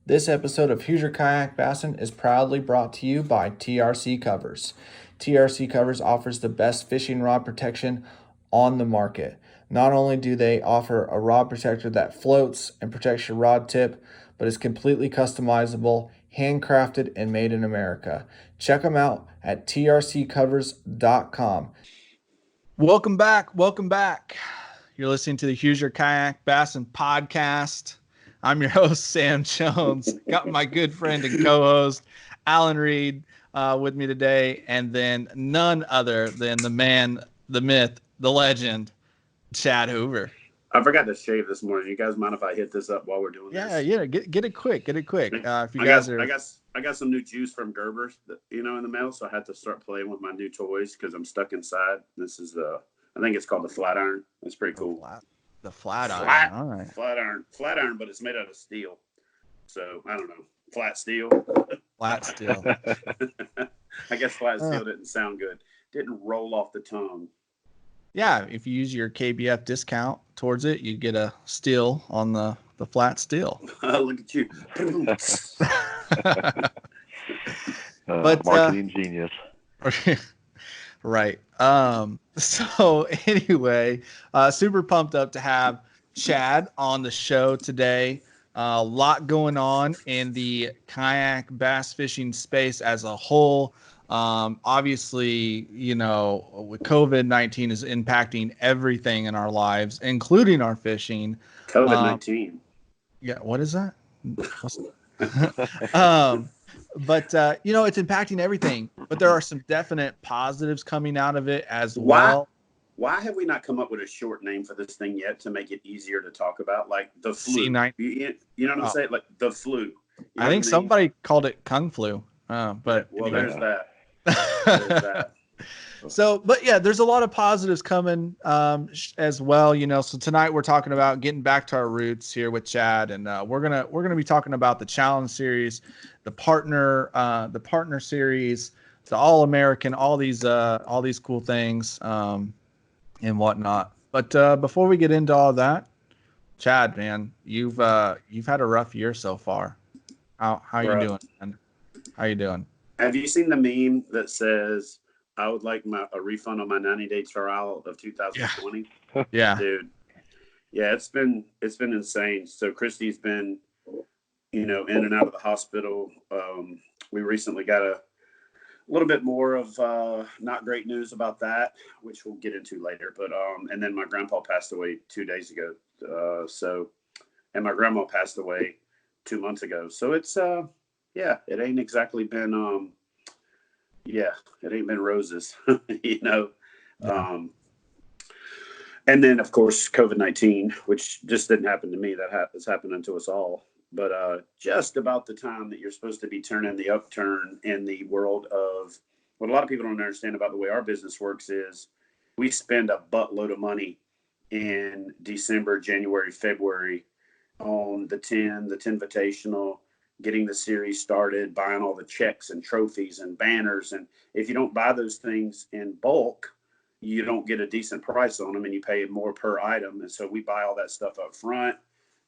This episode of Hoosier Kayak Bassin is proudly brought to you by TRCcovers. TRCcovers offers the best fishing rod protection on the market. Not only do they offer a rod protector that floats and protects your rod tip, but is completely customizable, handcrafted, and made in America. Check them out at trccovers.com. Welcome back. Welcome back. You're listening to the Hoosier Kayak Bassin podcast. I'm your host, Sam Jones. Got my good friend and co-host, Alan Reed, with me today. And then none other than the man, the myth, the legend, Chad Hoover. I forgot to shave this morning. You guys mind if I hit this up while we're doing this? Yeah. Get it quick. If you I guys got some new juice from Gerber's, in the mail, so I had to start playing with my new toys because I'm stuck inside. This is I think it's called the flat iron. It's pretty cool. The flat iron. All right. Flat iron, but it's made out of steel. So I don't know. Flat steel. Flat steel. I guess flat steel didn't sound good. Didn't roll off the tongue. Yeah, if you use your KBF discount towards it, you get a steal on the flat steel. Look at you. But marketing genius. Right. So anyway, super pumped up to have Chad on the show today. A lot going on in the kayak bass fishing space as a whole. Obviously, with COVID-19 is impacting everything in our lives, including our fishing. COVID-19. Yeah. What is that? But it's impacting everything. But there are some definite positives coming out of it as well. Why have we not come up with a short name for this thing yet to make it easier to talk about? Like the flu. C9. You know what I'm saying? Like the flu. I think somebody called it Kung Flu. But well, anyway. there's that. So, but yeah, there's a lot of positives coming as well. So tonight we're talking about getting back to our roots here with Chad, and we're gonna be talking about the Challenge Series, the partner series, the All American, all these cool things and whatnot. But before we get into all that, Chad, man, you've had a rough year so far. How you doing, man? How you doing? Have you seen the meme that says, I would like a refund on my 90-day trial of 2020? Yeah. Dude. Yeah, it's been insane. So Christy's been, in and out of the hospital. We recently got a little bit more of not great news about that, which we'll get into later. But and then my grandpa passed away 2 days ago. And my grandma passed away 2 months ago. So it's it ain't exactly been it ain't been roses, Yeah. And then of course COVID-19, which just didn't happen to me. That has happened to us all. But just about the time that you're supposed to be turning the upturn in the world of what a lot of people don't understand about the way our business works is we spend a buttload of money in December, January, February on the 10 Invitational, getting the series started, buying all the checks and trophies and banners. And if you don't buy those things in bulk, you don't get a decent price on them and you pay more per item. And so we buy all that stuff up front.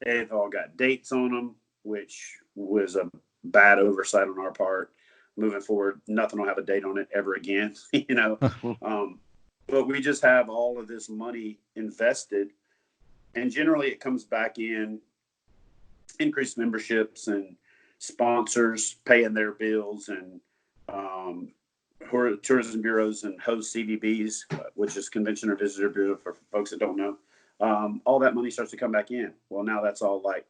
They've all got dates on them, which was a bad oversight on our part. Moving forward, nothing will have a date on it ever again, But we just have all of this money invested. And generally it comes back in increased memberships and sponsors paying their bills and tourism bureaus and host CVBs, which is Convention or Visitor Bureau for folks that don't know. All that money starts to come back in. Well, now that's all like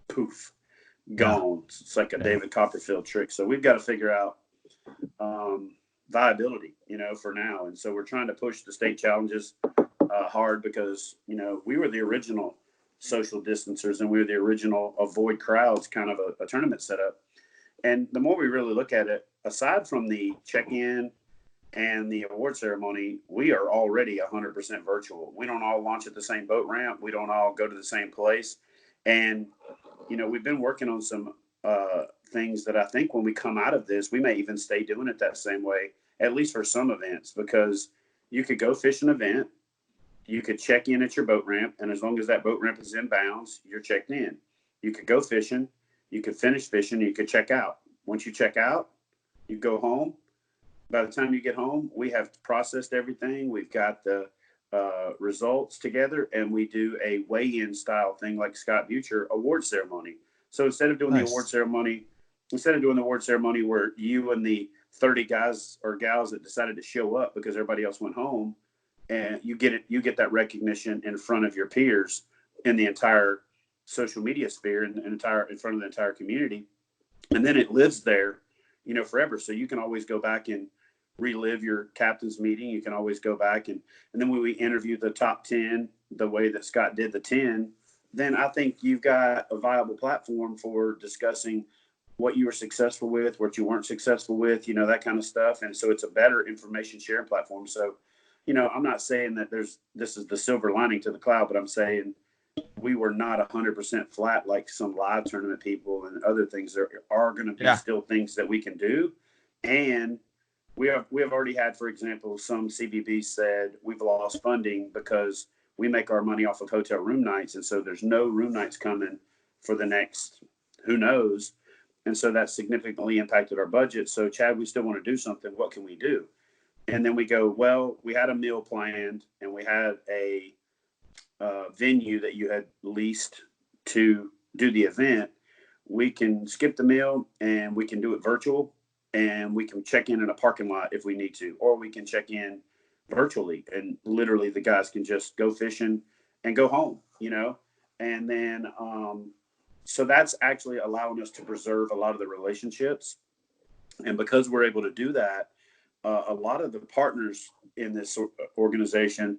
poof, gone. Yeah. It's like a David Copperfield trick. So we've got to figure out viability, for now. And so we're trying to push the state challenges hard because, we were the original social distancers and we were the original avoid crowds kind of a tournament setup. And the more we really look at it, aside from the check-in and the award ceremony, we are already 100% virtual. We don't all launch at the same boat ramp. We don't all go to the same place. And, we've been working on some things that I think when we come out of this, we may even stay doing it that same way, at least for some events, because you could go fish an event, you could check in at your boat ramp, and as long as that boat ramp is in bounds, you're checked in. You could go fishing, You could finish fishing, you could check out. Once you check out, you go home. By the time you get home, we have processed everything. We've got the results together, and we do a weigh-in style thing like Scott Butcher award ceremony. So instead of doing the award ceremony, where you and the 30 guys or gals that decided to show up because everybody else went home, and you get that recognition in front of your peers in the entire social media sphere and in front of the entire community, and then it lives there, forever. So you can always go back and relive your captain's meeting. You can always go back and then when we interview the top 10 the way that Scott did the 10, then I think you've got a viable platform for discussing what you were successful with, what you weren't successful with, that kind of stuff. And so it's a better information sharing platform. So, I'm not saying that this is the silver lining to the cloud, but I'm saying we were not 100% flat like some live tournament people and other things. There are going to be still things that we can do. And we have already had, for example, some CVBs said we've lost funding because we make our money off of hotel room nights. And so there's no room nights coming for the next, who knows. And so that significantly impacted our budget. So Chad, we still want to do something. What can we do? And then we go, well, we had a meal planned and we had a venue that you had leased to do the event. We can skip the meal and we can do it virtual, and we can check in a parking lot if we need to, or we can check in virtually, and literally the guys can just go fishing and go home, and then so that's actually allowing us to preserve a lot of the relationships. And because we're able to do that, a lot of the partners in this organization,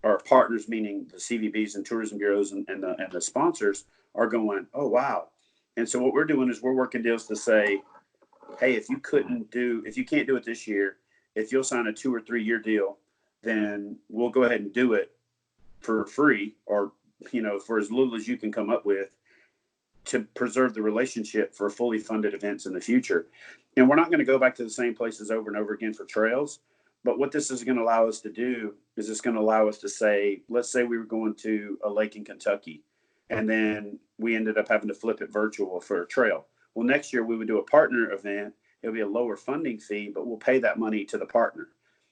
or partners meaning the CVBs and tourism bureaus and the sponsors, are going, oh wow. And so what we're doing is we're working deals to say, hey, if you can't do it this year, if you'll sign a 2 or 3 year deal, then we'll go ahead and do it for free, or for as little as you can come up with, to preserve the relationship for fully funded events in the future. And we're not going to go back to the same places over and over again for trails. But what this is going to allow us to do is it's going to allow us to say, let's say we were going to a lake in Kentucky, and then we ended up having to flip it virtual for a trail. Well, next year we would do a partner event. It'll be a lower funding fee, but we'll pay that money to the partner.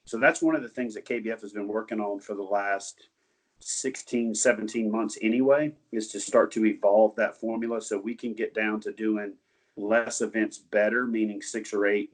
So that's one of the things that KBF has been working on for the last 16, 17 months anyway, is to start to evolve that formula so we can get down to doing less events better, meaning 6 or 8,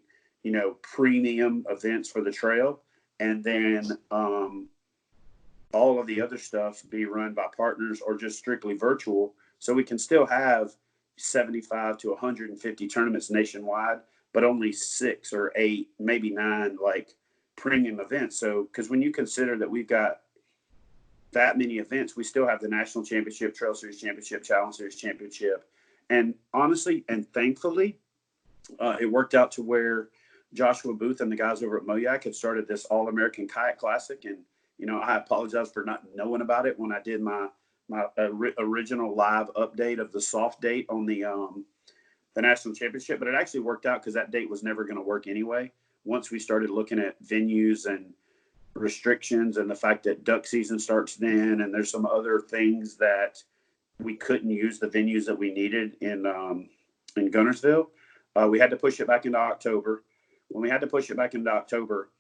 premium events for the trail. And then all of the other stuff be run by partners or just strictly virtual. So we can still have 75 to 150 tournaments nationwide, but only 6 or 8, maybe 9, like premium events. So, because when you consider that we've got that many events, we still have the National Championship, Trail Series Championship, Challenge Series Championship. And honestly, and thankfully, it worked out to where Joshua Booth and the guys over at Moyak had started this All-American Kayak Classic. And, I apologize for not knowing about it when I did my original live update of the soft date on the National Championship. But it actually worked out because that date was never going to work anyway. Once we started looking at venues and restrictions and the fact that duck season starts then, and there's some other things that we couldn't use the venues that we needed in Guntersville, we had to push it back into October. When we had to push it back into October,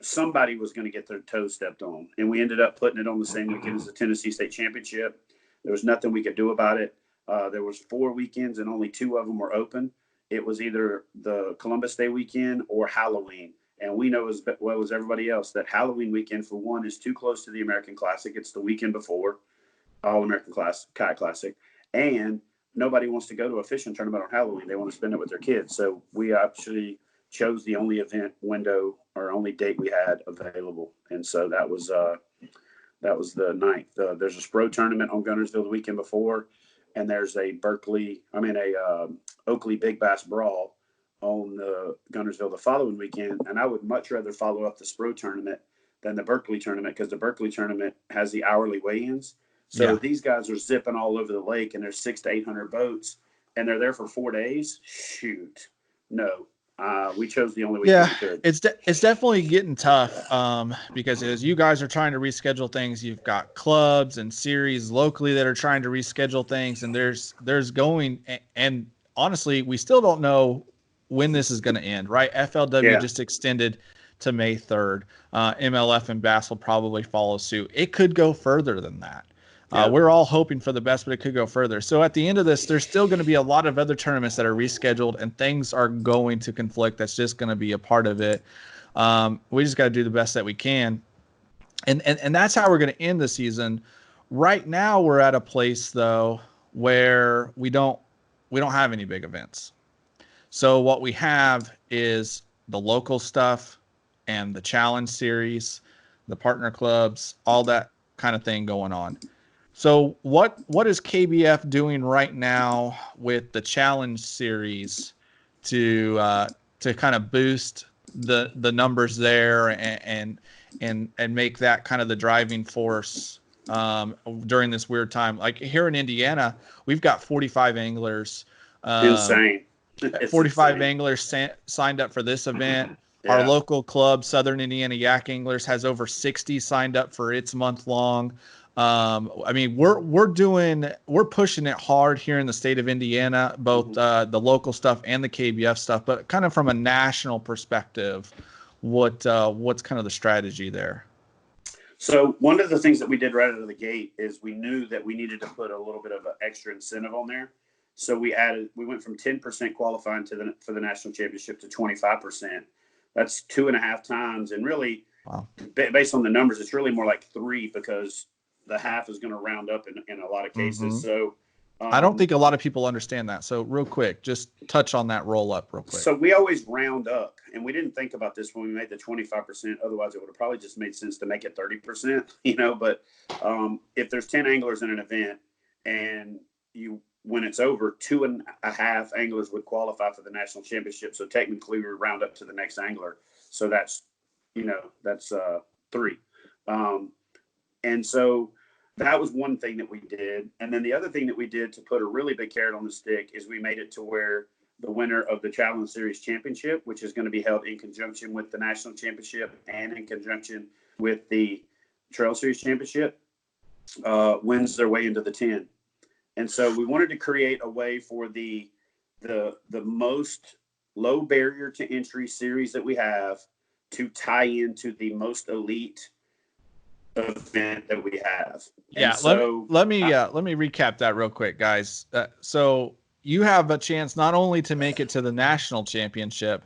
somebody was going to get their toes stepped on, and we ended up putting it on the same weekend as the Tennessee State Championship. There was nothing we could do about it. There was 4 weekends and only 2 of them were open. It was either the Columbus Day weekend or Halloween. And we know as well as everybody else that Halloween weekend, for one, is too close to the American Classic. It's the weekend before All-American Kayak Classic. And nobody wants to go to a fishing tournament on Halloween. They want to spend it with their kids. So we actually chose the only event window or only date we had available. And so that was the 9th. There's a Spro tournament on Guntersville the weekend before. And there's a Oakley Big Bass Brawl on the Guntersville the following weekend. And I would much rather follow up the Spro tournament than the Berkeley tournament, because the Berkeley tournament has the hourly weigh-ins. So these guys are zipping all over the lake, and there's 600 to 800 boats, and they're there for 4 days. Shoot, no. We chose the only weekend we could. It's definitely getting tough because as you guys are trying to reschedule things, you've got clubs and series locally that are trying to reschedule things, and there's going, and honestly, we still don't know when this is going to end, right? FLW just extended to May 3rd. MLF and Bass will probably follow suit. It could go further than that. We're all hoping for the best, but it could go further. So at the end of this, there's still going to be a lot of other tournaments that are rescheduled, and things are going to conflict. That's just going to be a part of it. We just got to do the best that we can. And that's how we're going to end the season. Right now, we're at a place, though, where we don't have any big events. So what we have is the local stuff and the challenge series, the partner clubs, all that kind of thing going on. So what is KBF doing right now with the challenge series to kind of boost the numbers there and make that kind of the driving force during this weird time? Like here in Indiana, we've got 45 anglers. Insane. It's 45 insane. anglers signed up for this event. Our local club, Southern Indiana Yak Anglers, has over 60 signed up for its month long. I mean, we're pushing it hard here in the state of Indiana, both the local stuff and the KBF stuff, but kind of from a national perspective, what's kind of the strategy there? So one of the things that we did right out of the gate is we knew that we needed to put a little bit of an extra incentive on there. So we went from 10% qualifying for the national championship to 25%. That's 2.5 times. And really, based on the numbers, it's really more like 3 because the half is going to round up in a lot of cases. So I don't think a lot of people understand that. So real quick, just touch on that roll up real quick. So we always round up, and we didn't think about this when we made the 25%. Otherwise, it would have probably just made sense to make it 30%, but if there's 10 anglers in an event and when it's over, 2.5 anglers would qualify for the national championship. So technically we round up to the next angler. So that's 3. And so that was one thing that we did. And then the other thing that we did to put a really big carrot on the stick is we made it to where the winner of the Challenge Series Championship, which is going to be held in conjunction with the National Championship and in conjunction with the Trail Series Championship, wins their way into the 10. And so we wanted to create a way for the most low barrier to entry series that we have to tie into the most elite event that we have. Yeah. So let me recap that real quick, guys. So you have a chance not only to make it to the national championship,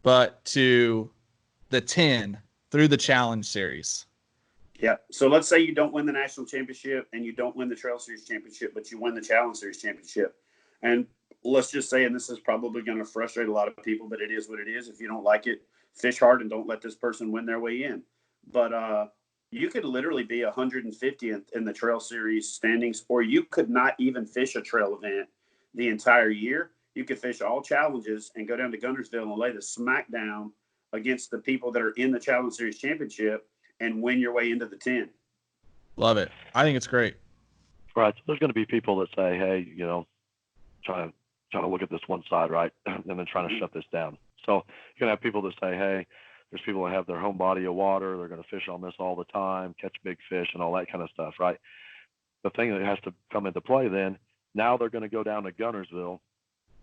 but to the 10 through the challenge series. Yeah. So let's say you don't win the national championship and you don't win the Trail Series Championship, but you win the Challenge Series Championship. And let's just say, and this is probably going to frustrate a lot of people, but it is what it is. If you don't like it, fish hard and don't let this person win their way in. But you could literally be 150th in the Trail Series standings, or you could not even fish a trail event the entire year. You could fish all challenges and go down to Guntersville and lay the smack down against the people that are in the Challenge Series Championship and win your way into the 10. Love it. I think it's great. Right. So there's going to be people that say, hey, trying to look at this one side, right? And then trying to shut this down. So you're going to have people that say, hey, there's people that have their home body of water. They're going to fish on this all the time, catch big fish and all that kind of stuff, right? The thing that has to come into play then, now they're going to go down to Guntersville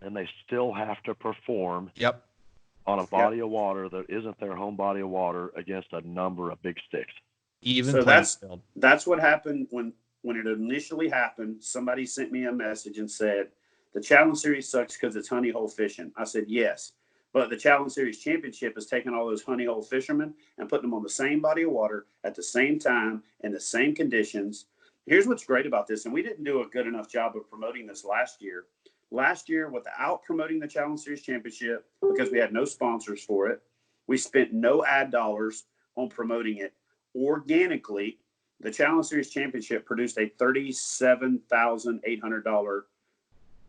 and they still have to perform on a body of water that isn't their home body of water against a number of big sticks. That's what happened when it initially happened. Somebody sent me a message and said, the Challenge Series sucks because it's honey hole fishing. I said, yes. But the Challenge Series Championship is taking all those honey hole fishermen and putting them on the same body of water at the same time in the same conditions. Here's what's great about this, and we didn't do a good enough job of promoting this last year. Last year, without promoting the Challenge Series Championship, because we had no sponsors for it, we spent no ad dollars on promoting it. Organically, the Challenge Series Championship produced a $37,800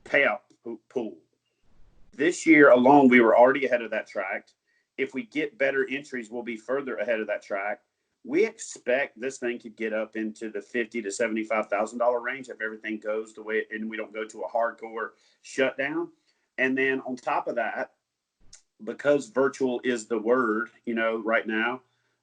payout pool. This year alone, we were already ahead of that track. If we get better entries, we'll be further ahead of that track. We expect this thing could get up into the $50,000 to $75,000 range if everything goes the way, and we don't go to a hardcore shutdown. And then on top of that, because virtual is the word, right now,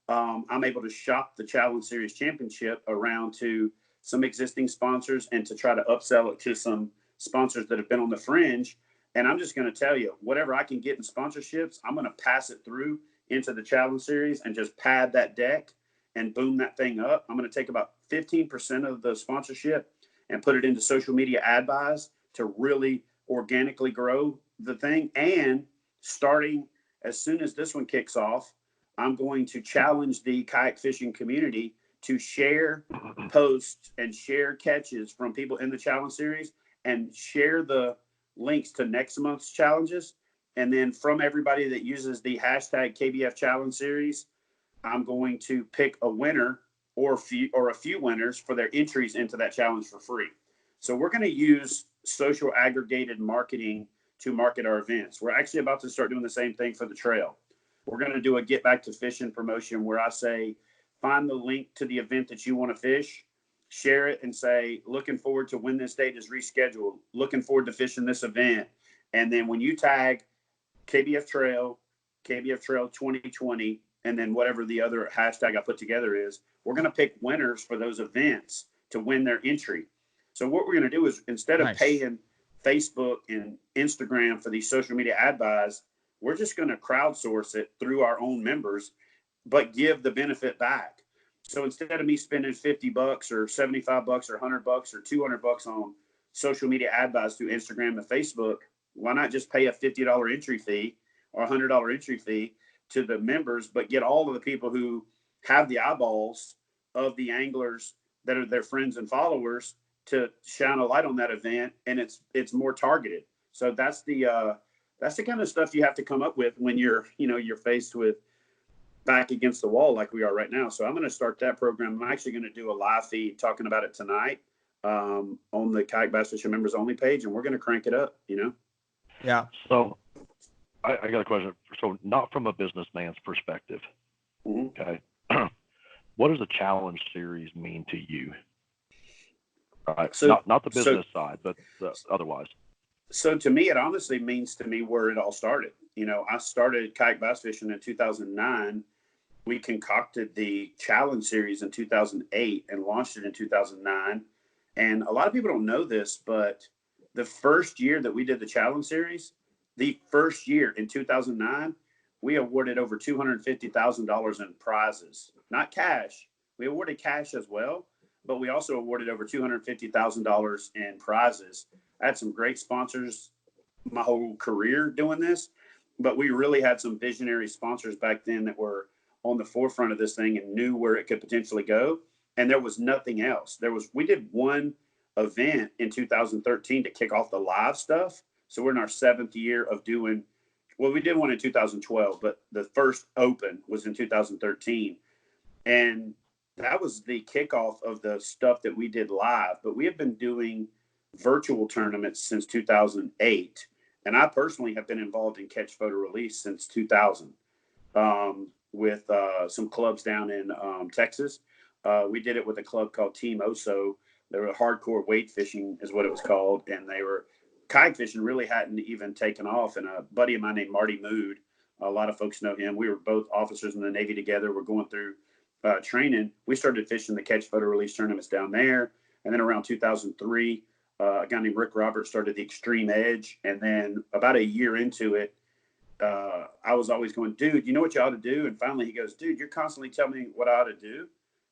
I'm able to shop the Challenge Series Championship around to some existing sponsors and to try to upsell it to some sponsors that have been on the fringe. And I'm just going to tell you, whatever I can get in sponsorships, I'm going to pass it through into the Challenge Series and just pad that deck and boom that thing up. I'm going to take about 15% of the sponsorship and put it into social media ad buys to really organically grow the thing. And starting as soon as this one kicks off, I'm going to challenge the kayak fishing community to share posts and share catches from people in the challenge series and share the links to next month's challenges. And then from everybody that uses the hashtag KBF challenge series, I'm going to pick a winner or a few winners for their entries into that challenge for free. So we're going to use social aggregated marketing to market our events. We're actually about to start doing the same thing for the trail. We're going to do a get back to fishing promotion where I say, find the link to the event that you want to fish, share it and say, looking forward to when this date is rescheduled, looking forward to fishing this event. And then when you tag KBF Trail 2020, and then whatever the other hashtag I put together is, we're going to pick winners for those events to win their entry. So what we're going to do is, instead of paying Facebook and Instagram for these social media ad buys, we're just going to crowdsource it through our own members, but give the benefit back. So instead of me spending $50 or $75 or $100 or $200 on social media ad buys through Instagram and Facebook, why not just pay a $50 entry fee or $100 entry fee to the members, but get all of the people who have the eyeballs of the anglers that are their friends and followers to shine a light on that event, and it's more targeted. So that's the kind of stuff you have to come up with when you're faced with back against the wall like we are right now. So I'm going to start that program. I'm actually going to do a live feed talking about it tonight on the Kayak Bass Fishing Members Only page, and we're going to crank it up. Yeah. So I got a question. So not from a businessman's perspective. Mm-hmm. Okay. What does a challenge series mean to you? All right. So, not the business side, but otherwise. So to me, it honestly means to me where it all started. I started kayak bass fishing in 2009. We concocted the challenge series in 2008 and launched it in 2009. And a lot of people don't know this, but the first year that we did the challenge series, the first year in 2009, we awarded over $250,000 in prizes, not cash. We awarded cash as well, but we also awarded over $250,000 in prizes. I had some great sponsors my whole career doing this, but we really had some visionary sponsors back then that were on the forefront of this thing and knew where it could potentially go. And there was nothing else. We did one event in 2013 to kick off the live stuff. So we're in our 7th year of doing, we did one in 2012, but the first open was in 2013. And that was the kickoff of the stuff that we did live. But we have been doing virtual tournaments since 2008. And I personally have been involved in catch photo release since 2000 with some clubs down in Texas. We did it with a club called Team Oso. They were hardcore wade fishing is what it was called. And they were kayak fishing really hadn't even taken off. And a buddy of mine named Marty Mood, a lot of folks know him. We were both officers in the Navy together. We're going through training. We started fishing the catch photo release tournaments down there. And then around 2003, a guy named Rick Roberts started the Extreme Edge. And then about a year into it, I was always going, dude, you know what you ought to do? And finally he goes, dude, you're constantly telling me what I ought to do.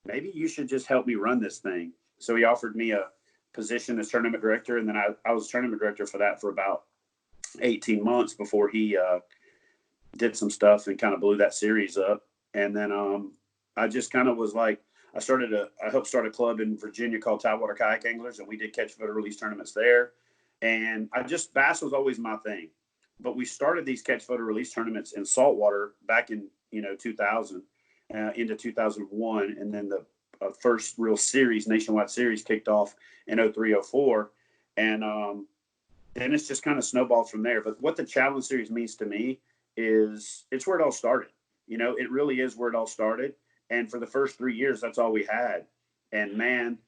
Maybe you should just help me run this thing. So he offered me a position as tournament director. And then I was tournament director for that for about 18 months before he did some stuff and kind of blew that series up. And then I just kind of was like, I helped start a club in Virginia called Tidewater Kayak Anglers, and we did catch photo release tournaments there. And bass was always my thing. But we started these catch photo release tournaments in saltwater back in 2000 into 2001, and then the first real series, nationwide series, kicked off in 0304, and then it's just kind of snowballed from there. But what the challenge series means to me is it's where it all started. It really is where it all started. And for the first 3 years, that's all we had. And man,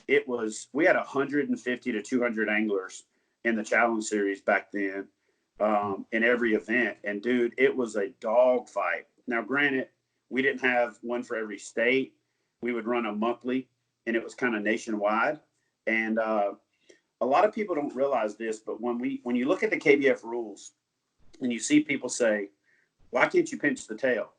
we had 150 to 200 anglers in the challenge series back then. in every event. And dude, it was a dog fight. Now, granted, we didn't have one for every state. We would run a monthly, and it was kind of nationwide. And a lot of people don't realize this, but when you look at the KBF rules and you see people say, "Why can't you pinch the tail?"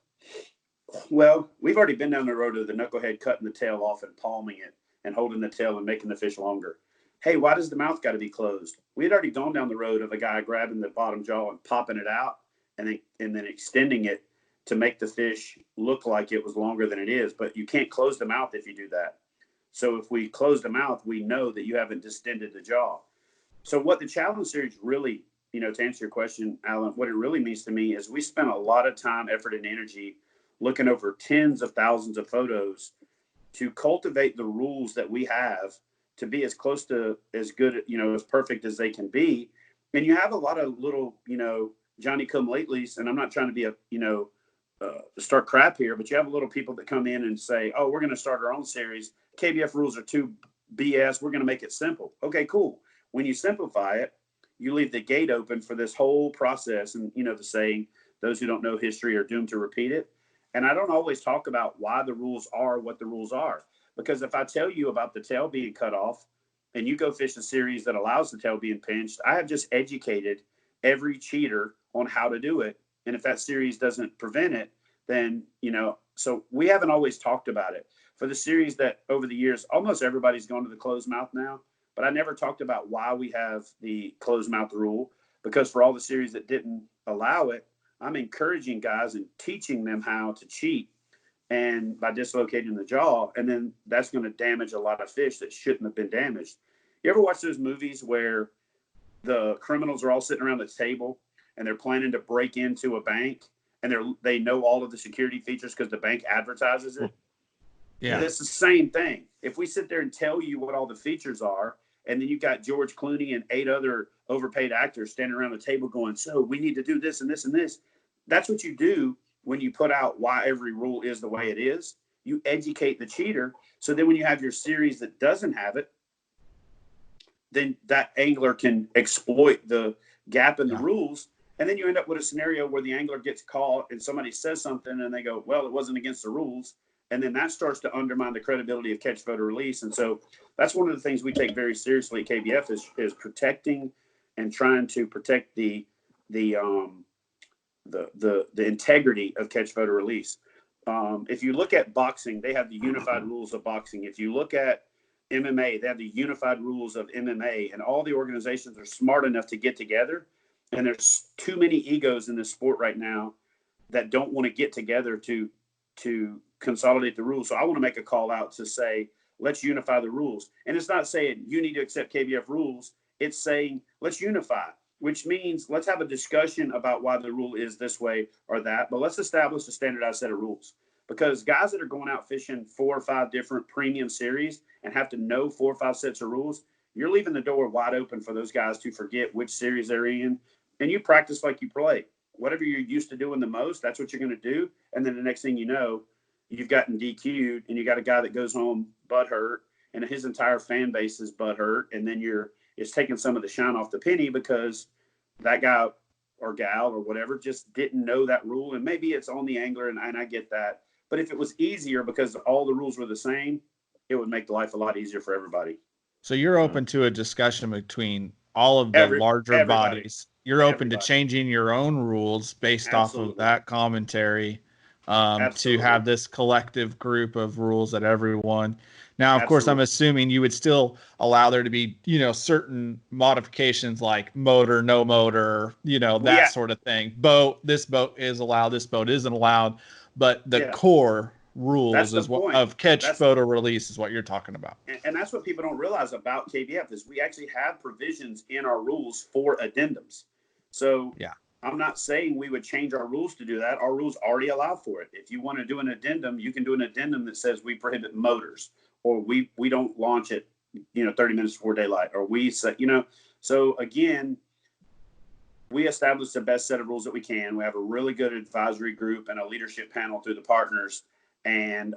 Well, we've already been down the road of the knucklehead cutting the tail off and palming it and holding the tail and making the fish longer. Hey, why does the mouth got to be closed? We had already gone down the road of a guy grabbing the bottom jaw and popping it out and then extending it to make the fish look like it was longer than it is. But you can't close the mouth if you do that. So if we close the mouth, we know that you haven't distended the jaw. So what the challenge series really, to answer your question, Alan, what it really means to me is we spent a lot of time, effort, and energy looking over tens of thousands of photos to cultivate the rules that we have to be as close to as good, as perfect as they can be. And you have a lot of little, Johnny come latelys, and I'm not trying to be start crap here, but you have little people that come in and say, "Oh, we're going to start our own series. KBF rules are too BS. We're going to make it simple." Okay, cool. When you simplify it, you leave the gate open for this whole process. And, the saying, those who don't know history are doomed to repeat it. And I don't always talk about why the rules are what the rules are. Because if I tell you about the tail being cut off and you go fish a series that allows the tail being pinched, I have just educated every cheater on how to do it. And if that series doesn't prevent it, then, so we haven't always talked about it. For the series that over the years, almost everybody's gone to the closed mouth now, but I never talked about why we have the closed mouth rule, because for all the series that didn't allow it, I'm encouraging guys and teaching them how to cheat and by dislocating the jaw. And then that's going to damage a lot of fish that shouldn't have been damaged. You ever watch those movies where the criminals are all sitting around the table and they're planning to break into a bank and they know all of the security features because the bank advertises it? Yeah. It's the same thing. If we sit there and tell you what all the features are, and then you've got George Clooney and 8 other overpaid actors standing around the table going, "So we need to do this and this and this." That's what you do when you put out why every rule is the way it is. You educate the cheater. So then when you have your series that doesn't have it, then that angler can exploit the gap in the rules. And then you end up with a scenario where the angler gets caught and somebody says something and they go, "Well, it wasn't against the rules." And then that starts to undermine the credibility of catch, photo, release. And so that's one of the things we take very seriously at KBF is protecting and trying to protect the integrity of catch, photo, release. If you look at boxing, they have the unified rules of boxing. If you look at MMA, they have the unified rules of MMA, and all the organizations are smart enough to get together. And there's too many egos in this sport right now that don't want to get together to consolidate the rules. So I want to make a call out to say, let's unify the rules. And it's not saying you need to accept KBF rules. It's saying let's unify, which means let's have a discussion about why the rule is this way or that. But let's establish a standardized set of rules, because guys that are going out fishing 4 or 5 different premium series and have to know 4 or 5 sets of rules, you're leaving the door wide open for those guys to forget which series they're in. And you practice like you play. Whatever you're used to doing the most, that's what you're going to do. And then the next thing you know, you've gotten DQ'd and you got a guy that goes home butthurt and his entire fan base is butthurt. And then it's taking some of the shine off the penny because that guy or gal or whatever just didn't know that rule. And maybe it's on the angler, and I get that. But if it was easier because all the rules were the same, it would make life a lot easier for everybody. So you're open to a discussion between all of the larger bodies. You're open to changing your own rules based off of that commentary, to have this collective group of rules that everyone. Now, of course, I'm assuming you would still allow there to be, certain modifications like motor, no motor, that sort of thing. This boat is allowed, this boat isn't allowed, but the core rules of catch, photo, release is what you're talking about. And that's what people don't realize about KBF is we actually have provisions in our rules for addendums. So I'm not saying we would change our rules to do that. Our rules already allow for it. If you want to do an addendum, you can do an addendum that says we prohibit motors, or we don't launch it, 30 minutes before daylight, or we say, so again, we established the best set of rules that we can. We have a really good advisory group and a leadership panel through the partners. And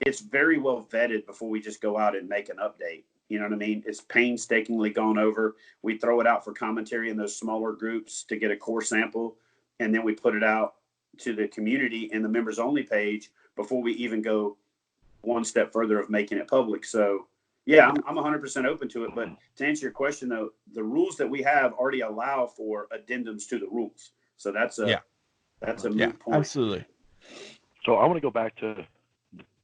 it's very well vetted before we just go out and make an update. You know what I mean? It's painstakingly gone over. We throw it out for commentary in those smaller groups to get a core sample, and then we put it out to the community in the members only page before we even go one step further of making it public. So yeah, I'm 100% open to it. But to answer your question though, the rules that we have already allow for addendums to the rules. So that's a moot point. Absolutely. So I want to go back to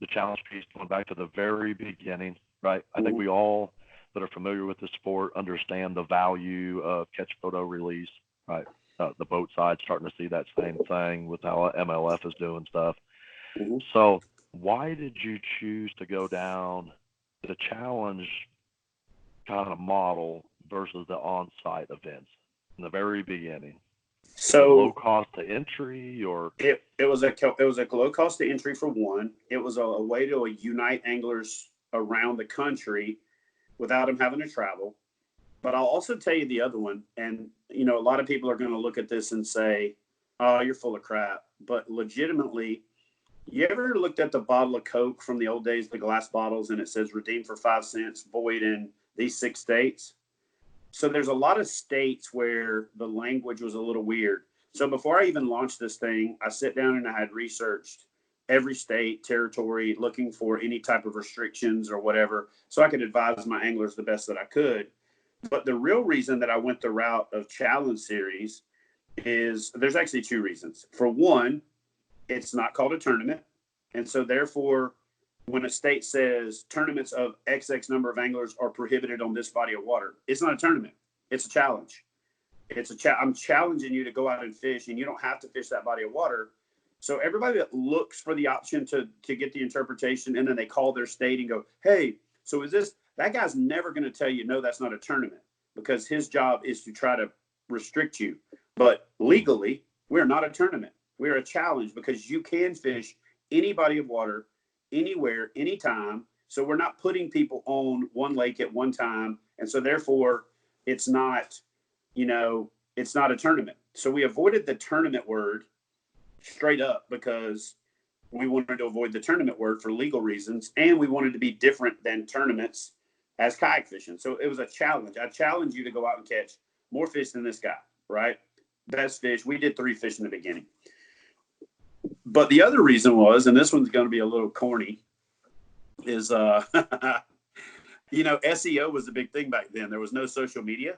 the challenge piece, going back to the very beginning, right? I think we all that are familiar with the sport understand the value of catch, photo, release, right? The boat side starting to see that same thing with how MLF is doing stuff. So why did you choose to go down the challenge kind of model versus the on-site events in the very beginning? So low cost to entry, or it was a low cost to entry for one. It was a way to unite anglers around the country without them having to travel. But I'll also tell you the other one, and you know, a lot of people are going to look at this and say, "Oh, you're full of crap." But legitimately, you ever looked at the bottle of Coke from the old days, the glass bottles, and it says redeemed for 5 cents, void in these 6 states? So there's a lot of states where the language was a little weird. So before I even launched this thing, I sat down and I had researched every state, territory, looking for any type of restrictions or whatever, so I could advise my anglers the best that I could. But the real reason that I went the route of challenge series is there's actually 2 reasons. For one, it's not called a tournament. And so therefore, when a state says tournaments of XX number of anglers are prohibited on this body of water, it's not a tournament. It's a challenge. I'm challenging you to go out and fish, and you don't have to fish that body of water. So everybody that looks for the option to get the interpretation, and then they call their state and go, hey, so is this, that guy's never going to tell you, no, that's not a tournament, because his job is to try to restrict you. But legally, we're not a tournament. We're a challenge, because you can fish any body of water, anywhere, anytime. So we're not putting people on one lake at one time. And so therefore it's not, it's not a tournament. So we avoided the tournament word straight up because we wanted to avoid the tournament word for legal reasons. And we wanted to be different than tournaments as kayak fishing. So it was a challenge. I challenge you to go out and catch more fish than this guy, right? Best fish. We did 3 fish in the beginning. But the other reason was, and this one's going to be a little corny, is, SEO was a big thing back then. There was no social media.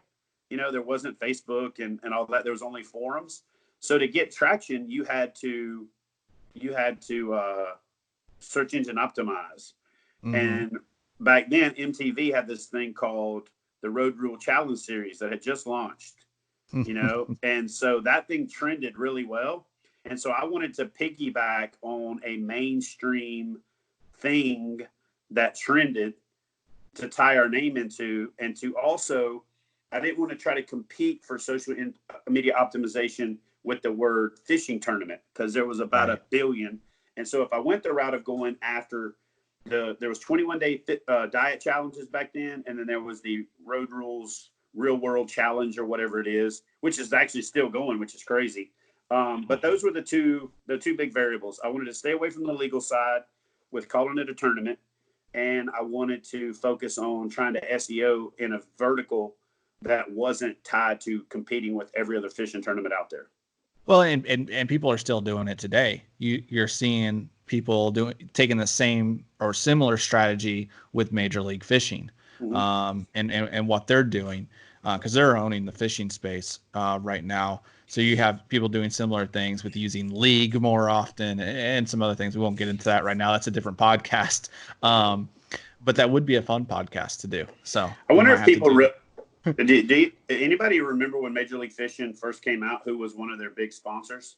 There wasn't Facebook and all that. There was only forums. So to get traction, you had to search engine optimize. And back then, MTV had this thing called the Road Rule Challenge Series that had just launched, and so that thing trended really well. And so I wanted to piggyback on a mainstream thing that trended to tie our name into, and to also, I didn't want to try to compete for social media optimization with the word fishing tournament, because there was about 1 billion. And so if I went the route of going after there was 21-day diet challenges back then, and then there was the Road Rules Real World Challenge or whatever it is, which is actually still going, which is crazy. But those were the two big variables. I wanted to stay away from the legal side with calling it a tournament, and I wanted to focus on trying to SEO in a vertical that wasn't tied to competing with every other fishing tournament out there. Well, and people are still doing it today. You're seeing people taking the same or similar strategy with Major League Fishing, and what they're doing, because they're owning the fishing space right now. So you have people doing similar things with using league more often and some other things. We won't get into that right now. That's a different podcast. But that would be a fun podcast to do. So I wonder if people do anybody remember when Major League Fishing first came out, who was one of their big sponsors?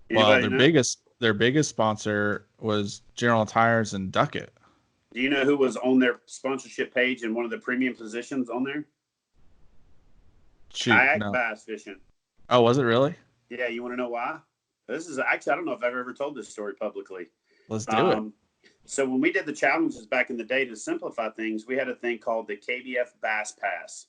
Anybody well, their biggest sponsor was General Tires and Duckett. Do you know who was on their sponsorship page and one of the premium positions on there? Kayak bass fishing. Oh, was it really? Yeah, you want to know why? This is actually, I don't know if I've ever told this story publicly. Let's do it. So when we did the challenges back in the day, to simplify things, we had a thing called the KBF Bass Pass.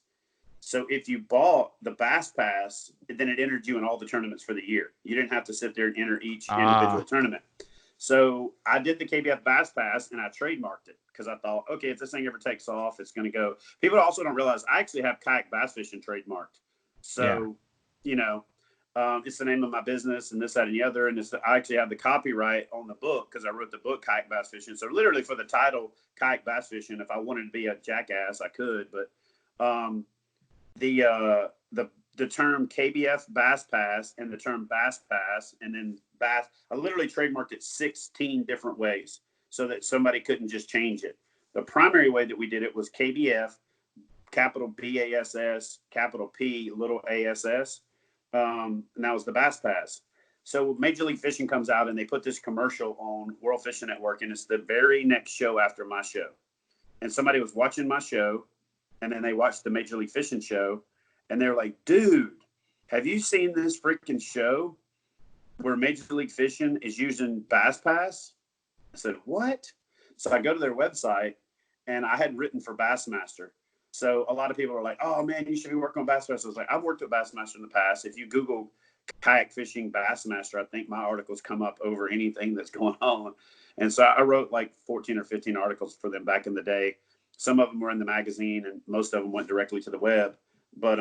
So if you bought the Bass Pass, then it entered you in all the tournaments for the year. You didn't have to sit there and enter each individual tournament. So I did the KBF Bass Pass, and I trademarked it. because I thought, okay, if this thing ever takes off, it's going to go. People also don't realize I actually have kayak bass fishing trademarked. So, you know, it's the name of my business and this, that, and the other. And I actually have the copyright on the book because I wrote the book Kayak Bass Fishing. So literally for the title Kayak Bass Fishing, if I wanted to be a jackass, I could. But the term KBF Bass Pass and the term Bass Pass and then Bass, I literally trademarked it 16 different ways so that somebody couldn't just change it. The primary way that we did it was KBF, capital BASS, capital P, little ASS. And that was the Bass Pass. So Major League Fishing comes out and they put this commercial on World Fishing Network, and it's the very next show after my show. And somebody was watching my show, and then they watched the Major League Fishing show, and they're like, dude, have you seen this freaking show where Major League Fishing is using Bass Pass? I said, what? So I go to their website, and I had written for Bassmaster. So a lot of people are like, oh, man, you should be working on Bassmaster. I was like, I've worked with Bassmaster in the past. If you Google kayak fishing Bassmaster, I think my articles come up over anything that's going on. And so I wrote like 14 or 15 articles for them back in the day. Some of them were in the magazine, and most of them went directly to the web. But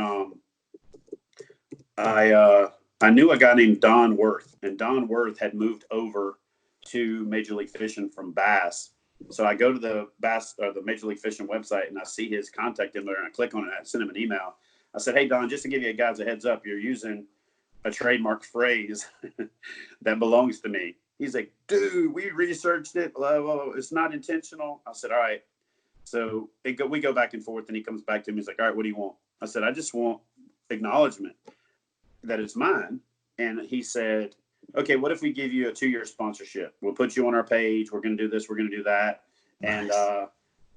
I knew a guy named Don Worth, and Don Worth had moved over to Major League Fishing from Bass. So I go to the Major League Fishing website, and I see his contact info, and I click on it. I send him an email. I said, hey, Don, just to give you guys a heads up, you're using a trademark phrase that belongs to me. He's like, dude, we researched it. Blah, blah, blah. It's not intentional. I said, all right. So we go back and forth, and he comes back to me. He's like, all right, what do you want? I said, I just want acknowledgement that it's mine. And he said, okay, what if we give you a 2-year sponsorship? We'll put you on our page. We're going to do this. We're going to do that. Nice.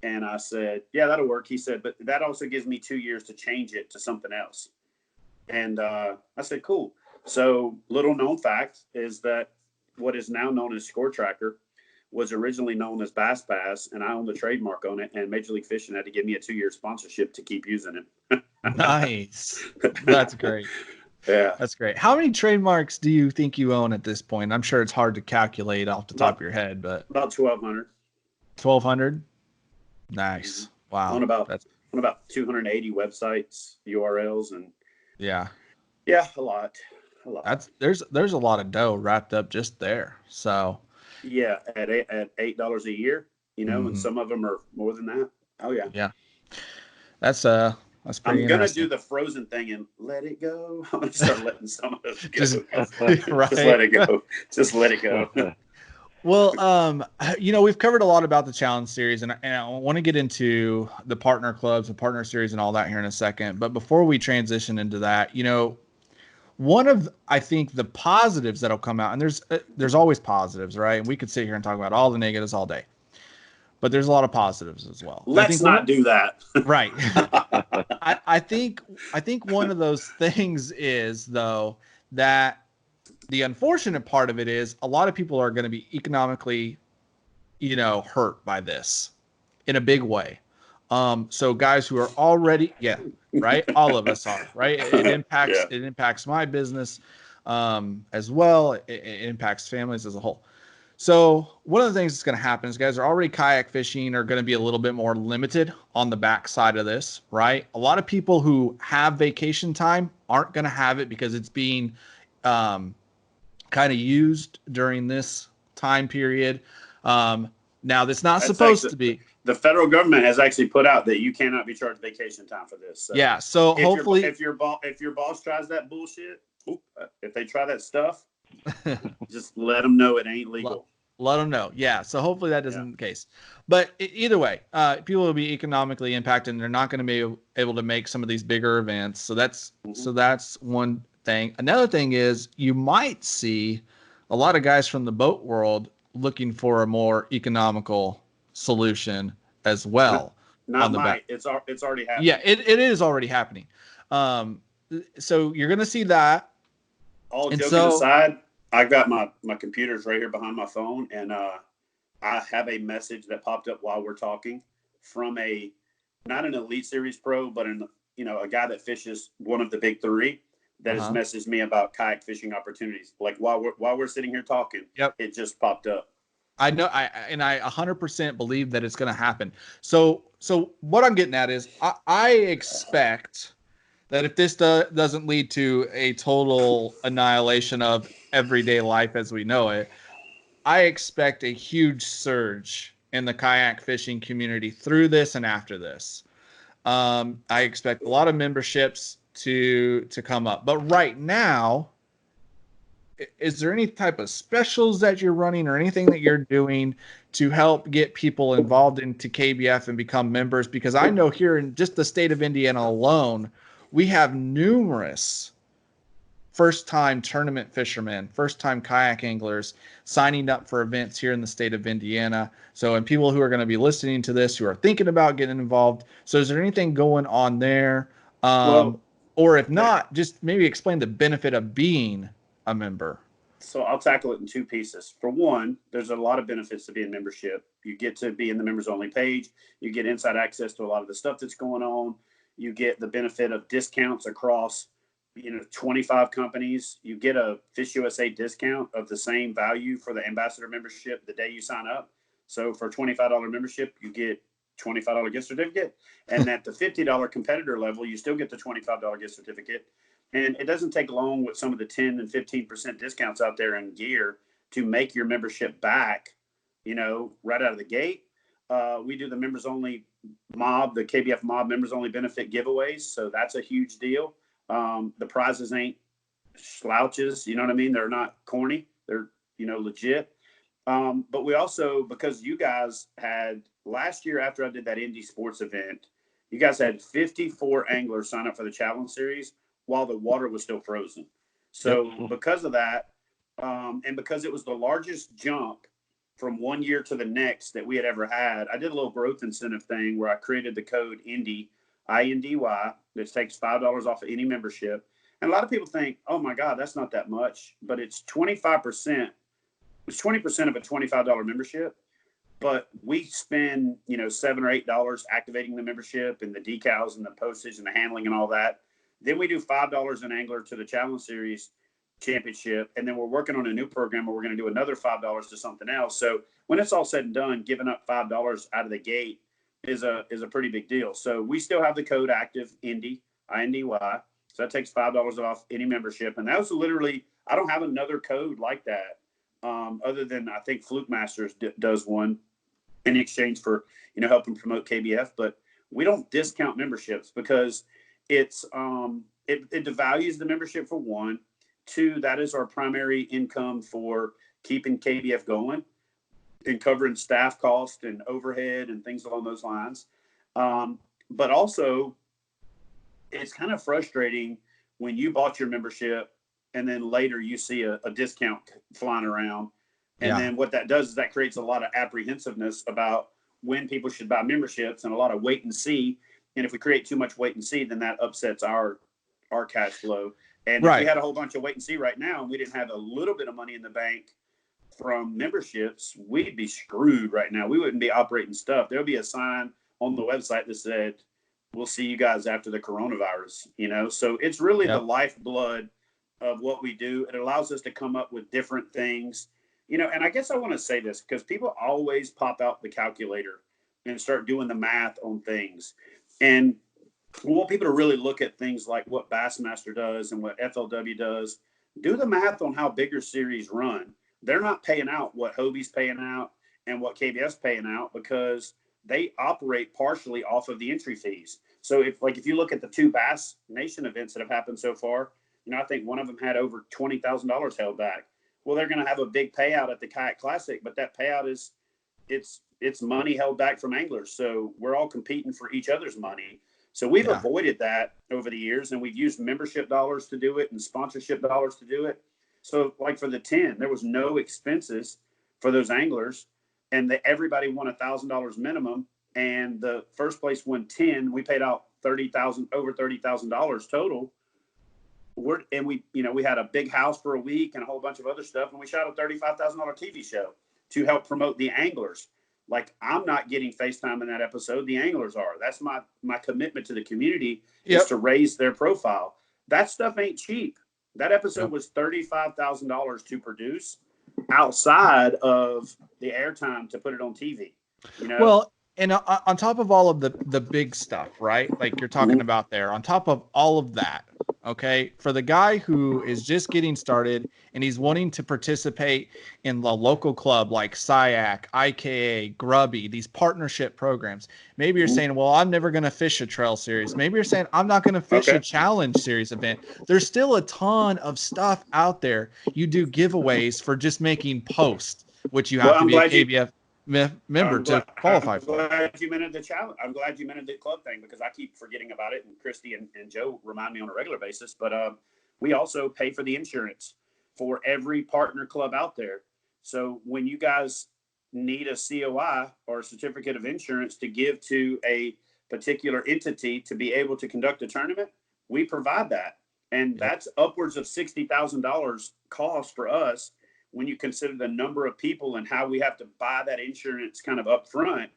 And I said, yeah, that'll work. He said, but that also gives me 2 years to change it to something else. And I said, cool. So little known fact is that what is now known as Score Tracker was originally known as Bass Pass, and I own the trademark on it. And Major League Fishing had to give me a 2-year sponsorship to keep using it. Nice. That's great. Yeah. That's great. How many trademarks do you think you own at this point? I'm sure it's hard to calculate off the top of your head, but about 1,200. 1,200? Nice. Wow. On about 280 websites, URLs, and yeah, a lot. There's a lot of dough wrapped up just there. So yeah, at $8 a year, and some of them are more than that. Oh yeah. Yeah. That's pretty I'm gonna do the Frozen thing and let it go. I'm gonna start letting some of those go. Just let it go. Just let it go. Well, we've covered a lot about the challenge series, and I want to get into the partner clubs, the partner series, and all that here in a second. But before we transition into that, one of, I think, the positives that'll come out, and there's always positives, right? And we could sit here and talk about all the negatives all day, but there's a lot of positives as well. Let's not do that. Right. I think one of those things is, though, that the unfortunate part of it is a lot of people are going to be economically, hurt by this in a big way. So guys who are already, right. All of us are, right. It impacts my business, as well. It impacts families as a whole. So one of the things that's going to happen is guys are already kayak fishing are going to be a little bit more limited on the backside of this, right? A lot of people who have vacation time aren't going to have it because it's being, kind of used during this time period. Now that's not supposed to be. The federal government has actually put out that you cannot be charged vacation time for this. So yeah. So hopefully if your boss tries that bullshit, if they try that stuff, just let them know it ain't legal. Let them know. Yeah. So hopefully that isn't the case. But either way, people will be economically impacted, and they're not going to be able to make some of these bigger events. So that's one thing. Another thing is you might see a lot of guys from the boat world looking for a more economical solution as well. It's already happening. Yeah, it is already happening. So you're going to see that. All joking aside, I've got my computers right here behind my phone, and I have a message that popped up while we're talking from not an Elite Series pro, but a guy that fishes one of the big three that has messaged me about kayak fishing opportunities. Like while we're sitting here talking, it just popped up. I know, I 100% believe that it's going to happen. So what I'm getting at is I expect that if this doesn't lead to a total annihilation of everyday life as we know it, I expect a huge surge in the kayak fishing community through this and after this. I expect a lot of memberships to come up. But right now, is there any type of specials that you're running or anything that you're doing to help get people involved into KBF and become members? Because I know here in just the state of Indiana alone, we have numerous first-time tournament fishermen, first-time kayak anglers signing up for events here in the state of Indiana. So, and people who are going to be listening to this who are thinking about getting involved. So is there anything going on there? Well, Or if not, just maybe explain the benefit of being a member. so I'll tackle it in two pieces. For one, there's a lot of benefits to being membership. You get to be in the members only page. You get inside access to a lot of the stuff that's going on. You get the benefit of discounts across 25 companies. You get a Fish USA discount of the same value for the ambassador membership the day you sign up. So for $25 membership, you get $25 gift certificate. And at the $50 competitor level, you still get the $25 gift certificate. And it doesn't take long with some of the 10 and 15% discounts out there in gear to make your membership back, right out of the gate. We do the members only mob, the KBF mob members only benefit giveaways. So that's a huge deal. The prizes ain't slouches, you know what I mean? They're not corny. They're, legit. But we also, because you guys had last year after I did that indie sports event, you guys had 54 anglers sign up for the challenge series while the water was still frozen. So because of that, and because it was the largest jump from one year to the next that we had ever had, I did a little growth incentive thing where I created the code INDY, INDY, that takes $5 off of any membership. And a lot of people think, oh my God, that's not that much, but it's 25%. It's 20% of a $25 membership. But we spend, $7 or $8 activating the membership and the decals and the postage and the handling and all that. Then we do $5 an angler to the Challenge Series Championship. And then we're working on a new program where we're going to do another $5 to something else. So when it's all said and done, giving up $5 out of the gate is a pretty big deal. So we still have the code active, INDY, INDY. So that takes $5 off any membership. And that was literally, I don't have another code like that. Other than I think Fluke Masters does one in exchange for, helping promote KBF, but we don't discount memberships because it devalues the membership for one. Two, that is our primary income for keeping KBF going and covering staff cost and overhead and things along those lines. But also it's kind of frustrating when you bought your membership and then later you see a discount flying around. And then what that does is that creates a lot of apprehensiveness about when people should buy memberships and a lot of wait and see. And if we create too much wait and see, then that upsets our cash flow. And if we had a whole bunch of wait and see right now and we didn't have a little bit of money in the bank from memberships, we'd be screwed right now. We wouldn't be operating stuff. There'll be a sign on the website that said, we'll see you guys after the coronavirus, So it's really the lifeblood of what we do. It allows us to come up with different things, and I guess I want to say this because people always pop out the calculator and start doing the math on things. And we want people to really look at things like what Bassmaster does and what FLW does. Do the math on how bigger series run. They're not paying out what Hobie's paying out and what KBF's paying out because they operate partially off of the entry fees. So if you look at the two Bass Nation events that have happened so far, I think one of them had over $20,000 held back. Well, they're going to have a big payout at the Kayak Classic, but that payout is it's money held back from anglers. So we're all competing for each other's money. So we've avoided that over the years, and we've used membership dollars to do it and sponsorship dollars to do it. So like for the 10, there was no expenses for those anglers, and everybody won $1,000 minimum. And the first place won 10. We paid out over $30,000 total. We had a big house for a week and a whole bunch of other stuff, and we shot a $35,000 TV show to help promote the anglers. Like, I'm not getting FaceTime in that episode. The anglers are. That's my commitment to the community is to raise their profile. That stuff ain't cheap. That episode was $35,000 to produce. outside of the airtime to put it on TV. You know? Well, and on top of all of the big stuff, right? Like you're talking about there, on top of all of that, okay, for the guy who is just getting started and he's wanting to participate in the local club like Kayak, IKA, Grubby, these partnership programs, maybe you're saying, well, I'm never going to fish a trail series. Maybe you're saying, I'm not going to fish a challenge series event. There's still a ton of stuff out there. You do giveaways for just making posts, which you have to be a KBF member to qualify for. I'm glad you mentioned the challenge. I'm glad you mentioned the club thing because I keep forgetting about it, and Christy and Joe remind me on a regular basis. But we also pay for the insurance for every partner club out there. So when you guys need a COI or a certificate of insurance to give to a particular entity to be able to conduct a tournament, we provide that, and that's upwards of $60,000 cost for us. When you consider the number of people and how we have to buy that insurance kind of up front.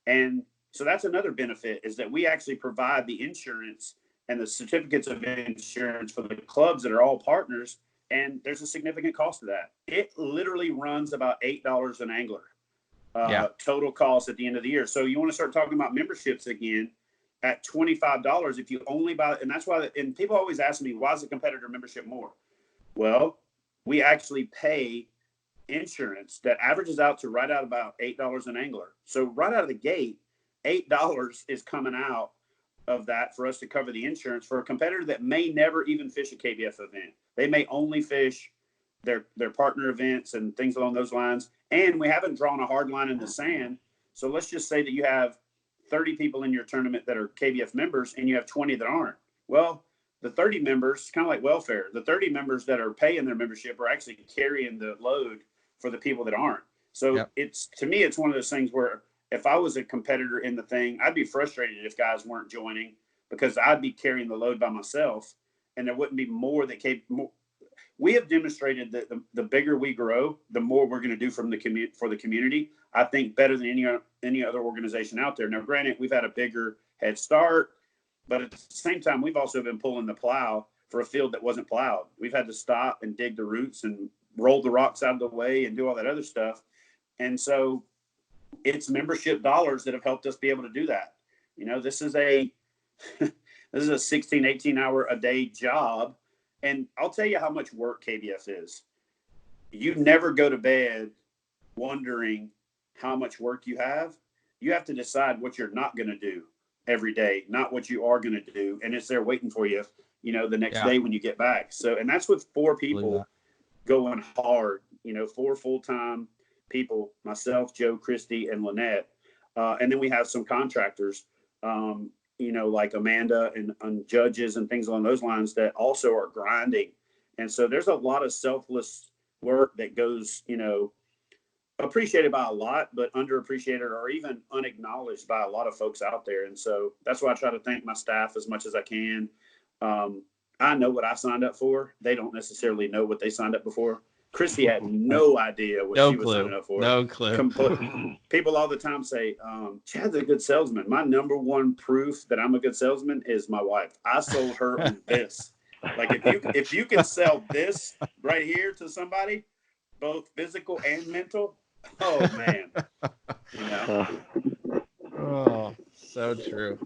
And so that's another benefit, is that we actually provide the insurance and the certificates of insurance for the clubs that are all partners. And there's a significant cost to that. It literally runs about $8 an Anglr total cost at the end of the year. So you want to start talking about memberships again at $25 if you only buy, and that's why, and people always ask me, why is the competitor membership more? Well, we actually pay insurance that averages out to right out about $8 an Anglr. So right out of the gate, $8 is coming out of that for us to cover the insurance for a competitor that may never even fish a KBF event. They may only fish their partner events and things along those lines. And we haven't drawn a hard line in the sand. So let's just say that you have 30 people in your tournament that are KBF members and you have 20 that aren't. Well, the 30 members, kind of like welfare, the 30 members that are paying their membership are actually carrying the load for the people that aren't. So it's, to me, it's one of those things where if I was a competitor in the thing, I'd be frustrated if guys weren't joining because I'd be carrying the load by myself and there wouldn't be more that came. We have demonstrated that the bigger we grow, the more we're going to do from for the community. I think better than any other organization out there. Now, granted, we've had a bigger head start, but at the same time, we've also been pulling the plow for a field that wasn't plowed. We've had to stop and dig the roots and roll the rocks out of the way and do all that other stuff. And so it's membership dollars that have helped us be able to do that. You know, this is a 16, 18 hour a day job. And I'll tell you how much work KBF is. You never go to bed wondering how much work you have. You have to decide what you're not going to do every day, not what you are going to do. And it's there waiting for you, you know, the next day when you get back. So, and that's with 4 people going hard, you know, 4 full-time people, myself, Joe, Christy, and Lynette. And then we have some contractors, you know, like Amanda and judges and things along those lines that also are grinding. And so there's a lot of selfless work that goes, you know, appreciated by a lot, but underappreciated or even unacknowledged by a lot of folks out there. And so that's why I try to thank my staff as much as I can. I know what I signed up for. They don't necessarily know what they signed up for. Chrissy had no idea what she was signing up for. No clue. People all the time say, Chad's a good salesman. My number one proof that I'm a good salesman is my wife. I sold her on this. Like if you can sell this right here to somebody, both physical and mental, oh man. You know? Oh, so true.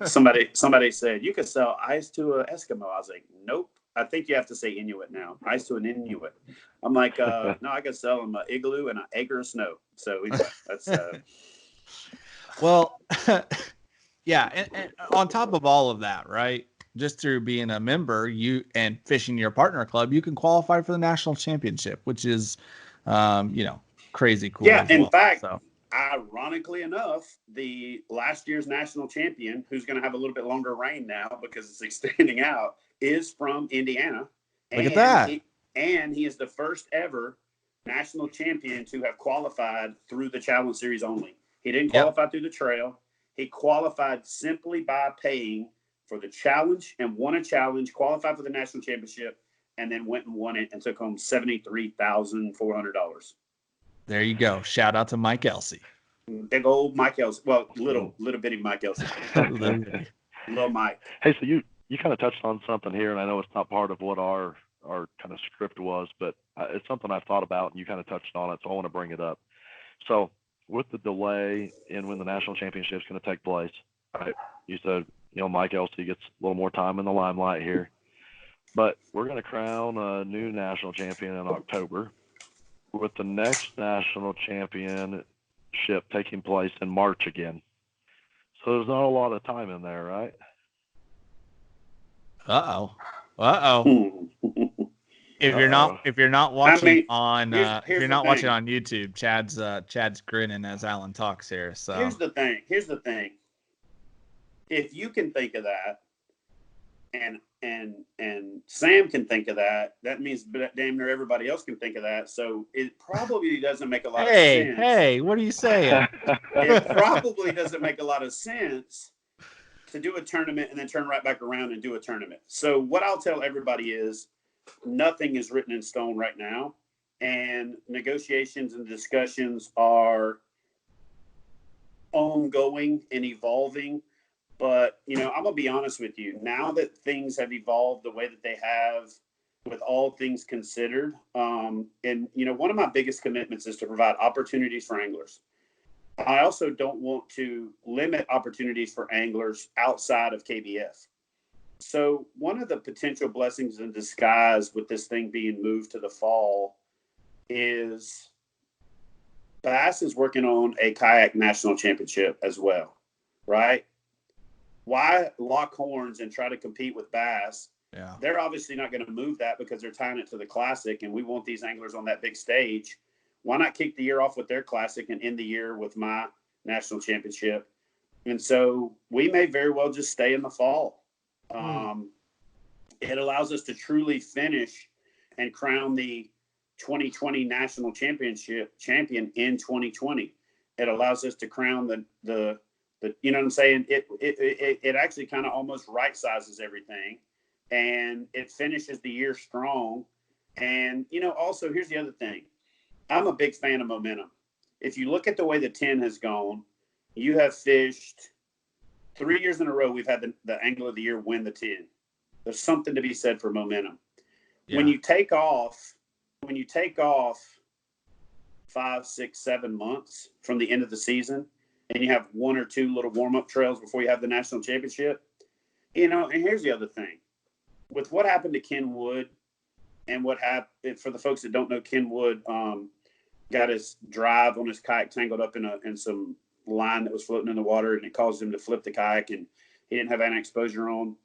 Somebody said you could sell ice to an Eskimo. I was like, nope. I think you have to say Inuit now. Ice to an Inuit. I'm like, no, I could sell them an igloo and an acre of snow. So anyway, that's well, yeah. And on top of all of that, right? Just through being a member, and fishing your partner club, you can qualify for the national championship, which is, you know, crazy cool. Yeah. In fact, ironically enough, the last year's national champion, who's going to have a little bit longer reign now because it's extending out, is from Indiana. Look at that. He is the first ever national champion to have qualified through the challenge series only. He didn't qualify through the trail. He qualified simply by paying for the challenge and won a challenge, qualified for the national championship, and then went and won it and took home $73,400. There you go. Shout out to Mike Elsey. Big old Mike Elsey. Well, little bitty Mike Elsey. Little Mike. Hey, so you kind of touched on something here, and I know it's not part of what our our kind of script was, but it's something I've thought about, and you kind of touched on it, so I want to bring it up. So with the delay in when the national championship is going to take place, right? You said, Mike Elsey gets a little more time in the limelight here, but we're going to crown a new national champion in October, with the next national championship taking place in March again. So there's not a lot of time in there, right? If you're not watching on watching on YouTube, Chad's grinning as Alan talks here. So here's the thing. If you can think of that, and Sam can think of that, that means damn near everybody else can think of that. So it probably doesn't make a lot of sense. Hey, what are you saying? It probably doesn't make a lot of sense to do a tournament and then turn right back around and do a tournament. So what I'll tell everybody is nothing is written in stone right now, and negotiations and discussions are ongoing and evolving. But, I'm going to be honest with you. Now that things have evolved the way that they have, with all things considered, and, one of my biggest commitments is to provide opportunities for anglers. I also don't want to limit opportunities for anglers outside of KBF. So one of the potential blessings in disguise with this thing being moved to the fall is Bass is working on a kayak national championship as well, right? Why lock horns and try to compete with Bass? Yeah. They're obviously not going to move that because they're tying it to the Classic, and we want these anglers on that big stage. Why not kick the year off with their Classic and end the year with my national championship? And so we may very well just stay in the fall. It allows us to truly finish and crown the 2020 national championship champion in 2020. It allows us to crown the you know what I'm saying? It actually kind of almost right sizes everything, and it finishes the year strong. And, also here's the other thing. I'm a big fan of momentum. If you look at the way the 10 has gone, you have fished 3 years in a row. We've had the Angler of the Year win the 10. There's something to be said for momentum. Yeah. When you take off 5, 6, 7 months from the end of the season, and you have 1 or 2 little warm-up trails before you have the national championship, and here's the other thing. With what happened to Ken Wood, and what happened, for the folks that don't know, Ken Wood got his drive on his kayak tangled up in some line that was floating in the water, and it caused him to flip the kayak, and he didn't have anti-exposure on,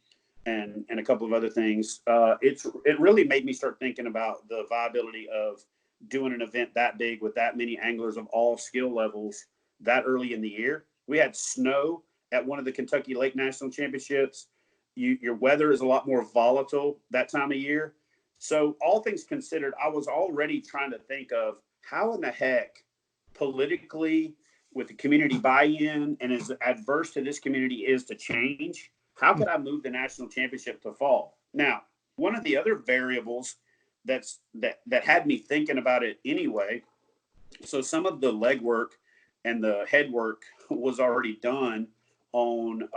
and a couple of other things. It really made me start thinking about the viability of doing an event that big with that many anglers of all skill levels that early in the year. We had snow at one of the Kentucky Lake National Championships. Your weather is a lot more volatile that time of year. So all things considered, I was already trying to think of how in the heck politically, with the community buy-in and as adverse to this community is to change, how could I move the national championship to fall? Now, one of the other variables that had me thinking about it anyway, so some of the legwork and the head work was already done on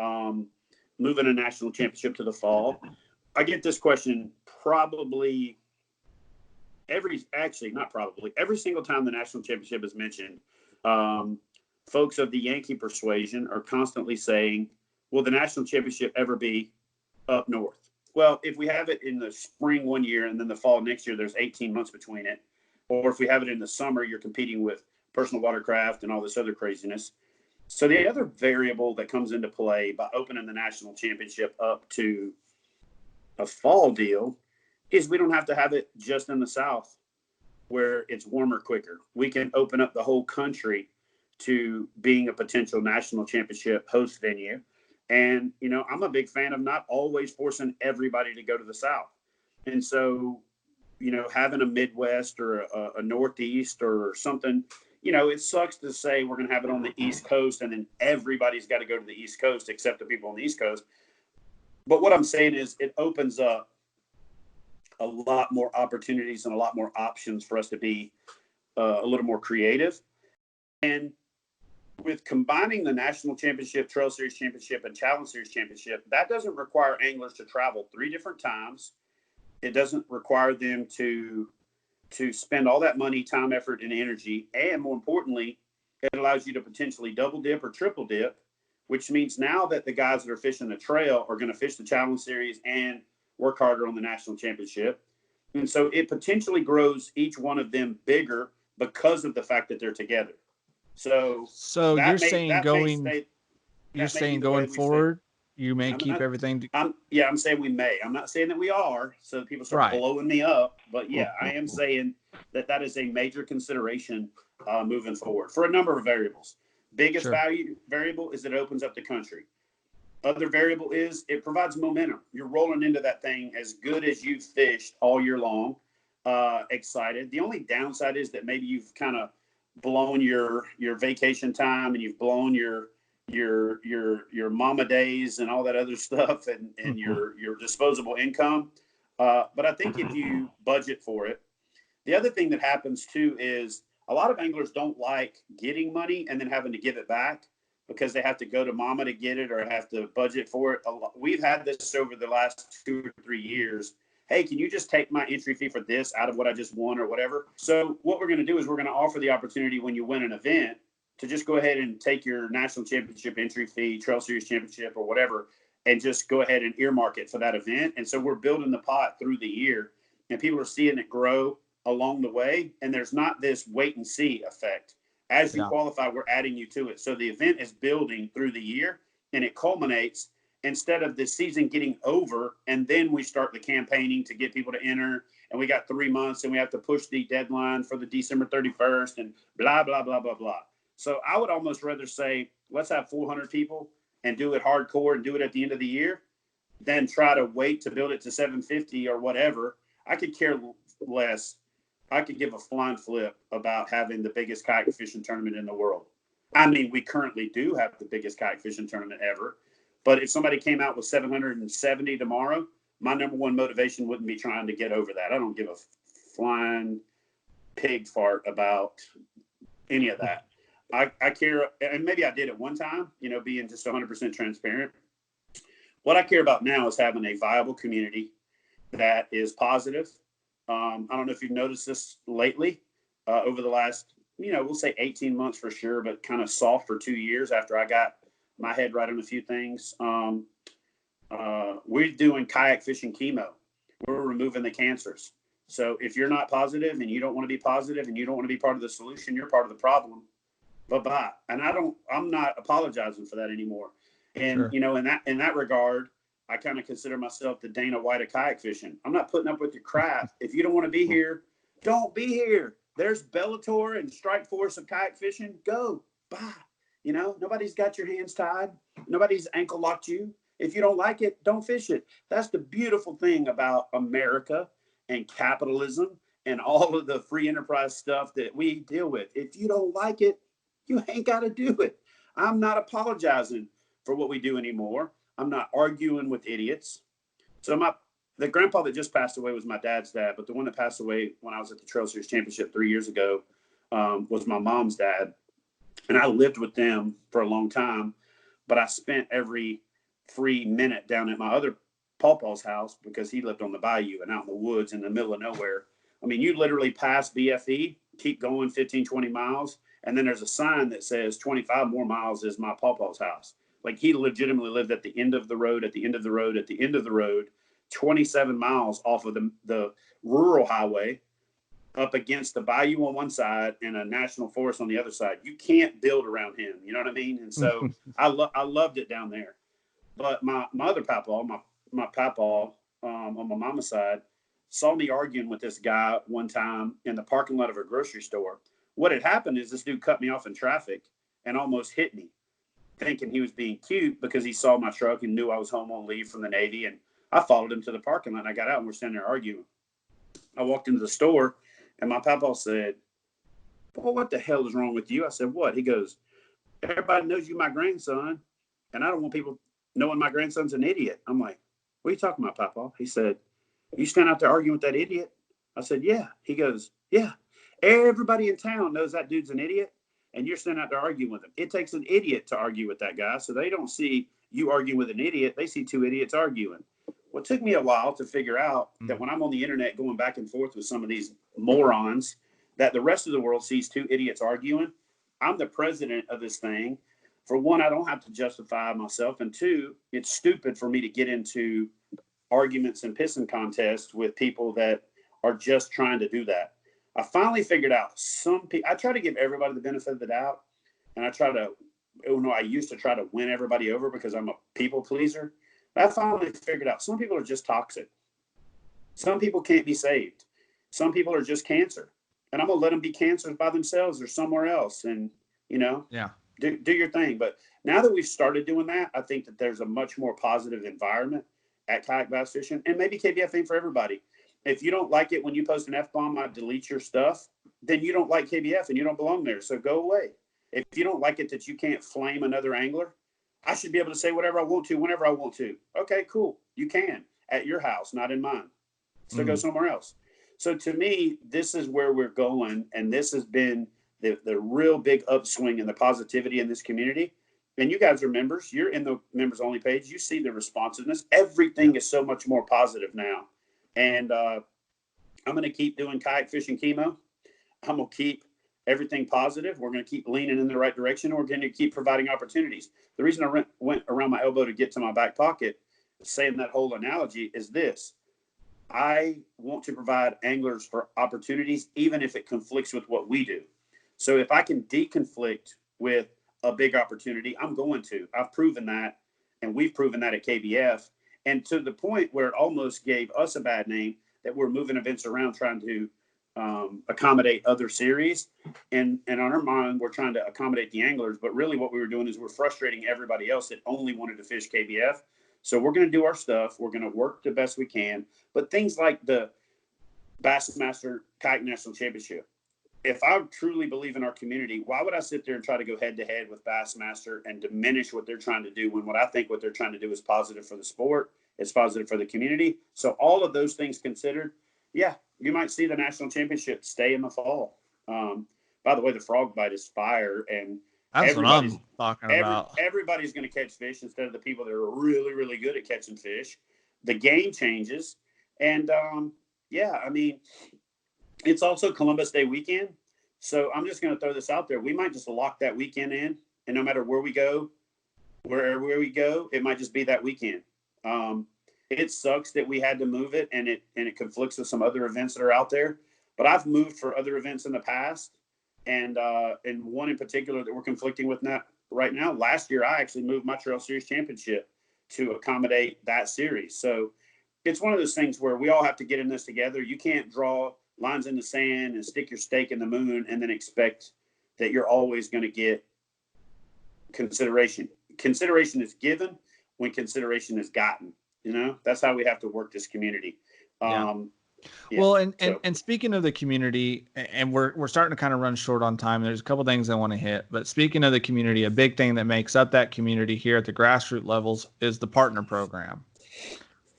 moving a national championship to the fall. I get this question probably every single time the national championship is mentioned. Folks of the Yankee persuasion are constantly saying, will the national championship ever be up north? Well, if we have it in the spring one year and then the fall next year, there's 18 months between it. Or if we have it in the summer, you're competing with personal watercraft and all this other craziness. So the other variable that comes into play by opening the national championship up to a fall deal is we don't have to have it just in the South where it's warmer quicker. We can open up the whole country to being a potential national championship host venue. And, I'm a big fan of not always forcing everybody to go to the South. And so, having a Midwest or a Northeast or something, it sucks to say we're going to have it on the East Coast and then everybody's got to go to the East Coast except the people on the East Coast. But what I'm saying is it opens up a lot more opportunities and a lot more options for us to be a little more creative. And with combining the National Championship, Trail Series Championship, and Challenge Series Championship, that doesn't require anglers to travel 3 different times It doesn't require them to spend all that money, time, effort, and energy. And more importantly, it allows you to potentially double dip or triple dip, which means now that the guys that are fishing the trail are going to fish the Challenge Series and work harder on the national championship. And so it potentially grows each one of them bigger because of the fact that they're together. So you're saying going forward, you may keep everything. I'm saying we may. I'm not saying that we are, so people start Right. blowing me up. But yeah, I am saying that is a major consideration moving forward for a number of variables. Biggest variable is that it opens up the country. Other variable is it provides momentum. You're rolling into that thing as good as you've fished all year long, excited. The only downside is that maybe you've kind of blown your vacation time and you've blown your mama days and all that other stuff and your disposable income. But I think if you budget for it, the other thing that happens too is a lot of anglers don't like getting money and then having to give it back because they have to go to mama to get it or have to budget for it. We've had this over the last 2 or 3 years. Hey, can you just take my entry fee for this out of what I just won or whatever? So what we're going to do is we're going to offer the opportunity when you win an event to just go ahead and take your national championship entry fee, Trail Series championship or whatever, and just go ahead and earmark it for that event. And so we're building the pot through the year and people are seeing it grow along the way. And there's not this wait and see effect. As you qualify, we're adding you to it. So the event is building through the year and it culminates instead of the season getting over. And then we start the campaigning to get people to enter. And we got 3 months and we have to push the deadline for the December 31st and blah, blah, blah, blah, blah. So I would almost rather say, let's have 400 people and do it hardcore and do it at the end of the year than try to wait to build it to 750 or whatever. I could care less. I could give a flying flip about having the biggest kayak fishing tournament in the world. I mean, we currently do have the biggest kayak fishing tournament ever. But if somebody came out with 770 tomorrow, my number one motivation wouldn't be trying to get over that. I don't give a flying pig fart about any of that. I care, and maybe I did at one time, being just 100% transparent. What I care about now is having a viable community that is positive. I don't know if you've noticed this lately over the last, we'll say 18 months for sure, but kind of soft for 2 years after I got my head right on a few things. We're doing kayak fishing chemo. We're removing the cancers. So if you're not positive and you don't want to be positive and you don't want to be part of the solution, you're part of the problem. Bye-bye. And I'm not apologizing for that anymore. And, in that regard, I kind of consider myself the Dana White of kayak fishing. I'm not putting up with your crap. If you don't want to be here, don't be here. There's Bellator and Strike Force of kayak fishing. Go. Bye. Nobody's got your hands tied. Nobody's ankle locked you. If you don't like it, don't fish it. That's the beautiful thing about America and capitalism and all of the free enterprise stuff that we deal with. If you don't like it, you ain't got to do it. I'm not apologizing for what we do anymore. I'm not arguing with idiots. So the grandpa that just passed away was my dad's dad, but the one that passed away when I was at the Trail Series Championship 3 years ago was my mom's dad. And I lived with them for a long time, but I spent every free minute down at my other pawpaw's house because he lived on the bayou and out in the woods in the middle of nowhere. I mean, you literally pass BFE, keep going 15, 20 miles, and then there's a sign that says 25 more miles is my pawpaw's house. Like he legitimately lived at the end of the road, at the end of the road, at the end of the road, 27 miles off of the rural highway up against the bayou on one side and a national forest on the other side. You can't build around him. You know what I mean? And so I loved it down there. But my other papaw, my papaw on my mama's side, saw me arguing with this guy one time in the parking lot of a grocery store. What had happened is this dude cut me off in traffic and almost hit me, thinking he was being cute because he saw my truck and knew I was home on leave from the Navy. And I followed him to the parking lot and I got out and we're standing there arguing. I walked into the store and my papa said, "Boy, what the hell is wrong with you?" I said, "What?" He goes, "Everybody knows you my grandson, and I don't want people knowing my grandson's an idiot." I'm like, "What are you talking about, Papa?" He said, "You stand out there arguing with that idiot?" I said, "Yeah." He goes, "Yeah. Everybody in town knows that dude's an idiot, and you're standing out there arguing with him. It takes an idiot to argue with that guy, so they don't see you arguing with an idiot. They see two idiots arguing." Well, it took me a while to figure out that when I'm on the internet going back and forth with some of these morons that the rest of the world sees two idiots arguing, I'm the president of this thing. For one, I don't have to justify myself. And two, it's stupid for me to get into arguments and pissing contests with people that are just trying to do that. I finally figured out some people, I try to give everybody the benefit of the doubt. And I used to try to win everybody over because I'm a people pleaser. I finally figured out some people are just toxic. Some people can't be saved. Some people are just cancer. And I'm going to let them be cancers by themselves or somewhere else. And, Yeah. do your thing. But now that we've started doing that, I think that there's a much more positive environment at kayak bass fishing. And maybe KBF ain't for everybody. If you don't like it when you post an F-bomb, I delete your stuff, then you don't like KBF and you don't belong there. So go away. If you don't like it that you can't flame another angler, I should be able to say whatever I want to, whenever I want to. Okay, cool. You can at your house, not in mine. So go somewhere else. So to me, this is where we're going. And this has been the real big upswing in the positivity in this community. And you guys are members. You're in the members only page. You see the responsiveness. Everything is so much more positive now. And I'm going to keep doing kayak fishing chemo. I'm going to keep everything positive. We're going to keep leaning in the right direction. We're going to keep providing opportunities. The reason I went around my elbow to get to my back pocket, saying that whole analogy, is this. I want to provide anglers for opportunities, even if it conflicts with what we do. So if I can deconflict with a big opportunity, I'm going to. I've proven that, and we've proven that at KBF. And to the point where it almost gave us a bad name that we're moving events around trying to accommodate other series. And on our mind, we're trying to accommodate the anglers. But really what we were doing is we're frustrating everybody else that only wanted to fish KBF. So we're going to do our stuff. We're going to work the best we can. But things like the Bassmaster Kayak National Championship, if I truly believe in our community, why would I sit there and try to go head to head with Bassmaster and diminish what they're trying to do when what I think what they're trying to do is positive for the sport, it's positive for the community. So all of those things considered, yeah, you might see the national championship stay in the fall. By the way, the frog bite is fire, and That's what I'm talking about. Everybody's going to catch fish instead of the people that are really, really good at catching fish. The game changes. And yeah, I mean, it's also Columbus Day weekend. So I'm just going to throw this out there. We might just lock that weekend in, and no matter wherever we go, it might just be that weekend. It sucks that we had to move it, and it conflicts with some other events that are out there. But I've moved for other events in the past, and one in particular that we're conflicting with right now. Last year, I actually moved my Trail Series Championship to accommodate that series. So it's one of those things where we all have to get in this together. You can't draw lines in the sand and stick your stake in the moon and then expect that you're always going to get consideration. Consideration is given when consideration is gotten. That's how we have to work this community. Yeah. Well, and speaking of the community, and we're starting to kind of run short on time. There's a couple things I want to hit, but speaking of the community, a big thing that makes up that community here at the grassroots levels is the partner program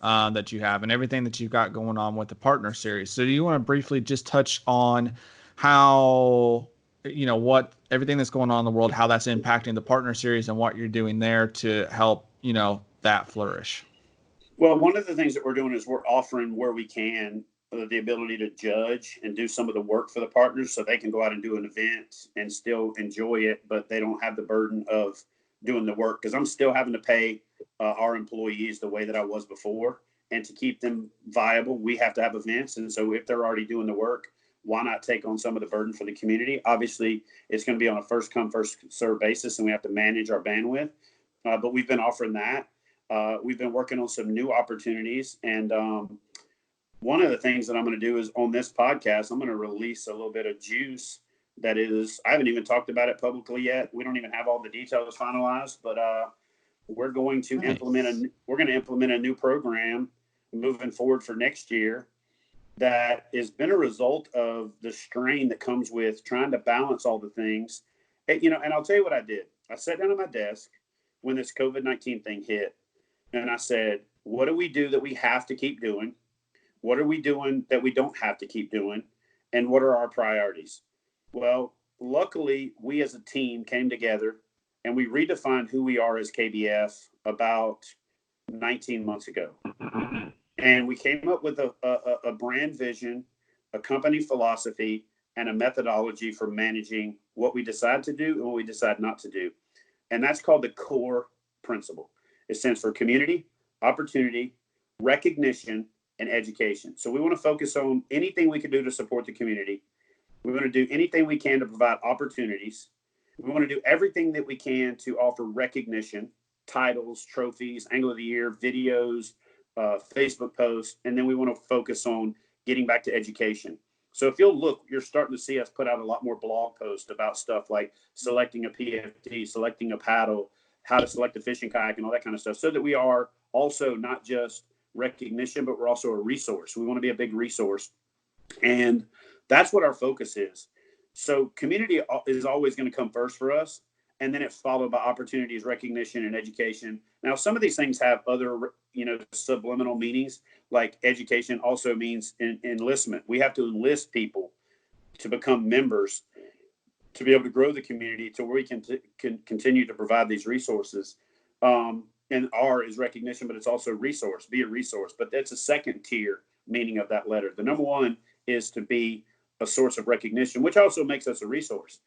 that you have and everything that you've got going on with the partner series. So do you want to briefly just touch on how, what everything that's going on in the world, how that's impacting the partner series and what you're doing there to help, that flourish? Well, one of the things that we're doing is we're offering where we can the ability to judge and do some of the work for the partners so they can go out and do an event and still enjoy it, but they don't have the burden of doing the work, because I'm still having to pay our employees the way that I was before. And to keep them viable, we have to have events. And so if they're already doing the work, why not take on some of the burden for the community? Obviously, it's going to be on a first come, first serve basis, and we have to manage our bandwidth. But we've been offering that. We've been working on some new opportunities. And one of the things that I'm going to do is on this podcast, I'm going to release a little bit of juice that is, I haven't even talked about it publicly yet. We don't even have all the details finalized, but we're going to implement a new program moving forward for next year that has been a result of the strain that comes with trying to balance all the things. And I'll tell you what I did. I sat down at my desk when this COVID-19 thing hit, and I said, what do we do that we have to keep doing? What are we doing that we don't have to keep doing? And what are our priorities? Well, luckily, we as a team came together and we redefined who we are as KBF about 19 months ago. And we came up with a brand vision, a company philosophy, and a methodology for managing what we decide to do and what we decide not to do. And that's called the core principle. It stands for community, opportunity, recognition, and education. So we want to focus on anything we can do to support the community. We want to do anything we can to provide opportunities. We want to do everything that we can to offer recognition, titles, trophies, Angler of the Year, videos, Facebook posts, and then we want to focus on getting back to education. So if you'll look, you're starting to see us put out a lot more blog posts about stuff like selecting a PFD, selecting a paddle, how to select a fishing kayak, and all that kind of stuff, so that we are also not just recognition, but we're also a resource. We want to be a big resource. And that's what our focus is. So community is always going to come first for us. And then it's followed by opportunities, recognition, and education. Now, some of these things have other, subliminal meanings, like education also means enlistment. We have to enlist people to become members to be able to grow the community to where we can continue to provide these resources. And R is recognition, but it's also resource, be a resource. But that's a second tier meaning of that letter. The number one is to be a source of recognition, which also makes us a resource.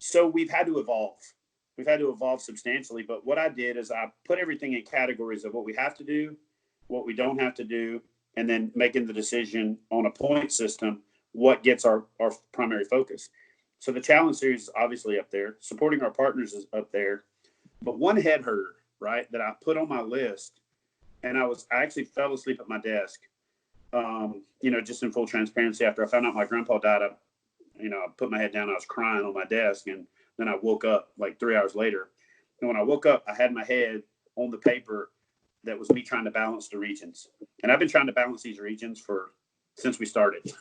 So we've had to evolve. We've had to evolve substantially. But what I did is I put everything in categories of what we have to do, what we don't have to do, and then making the decision on a point system, what gets our primary focus. So the challenge series is obviously up there. Supporting our partners is up there. But one head herder, right, that I put on my list, and I actually fell asleep at my desk, just in full transparency. After I found out my grandpa died, I put my head down, I was crying on my desk, and then I woke up like 3 hours later. And when I woke up, I had my head on the paper that was me trying to balance the regions. And I've been trying to balance these regions since we started,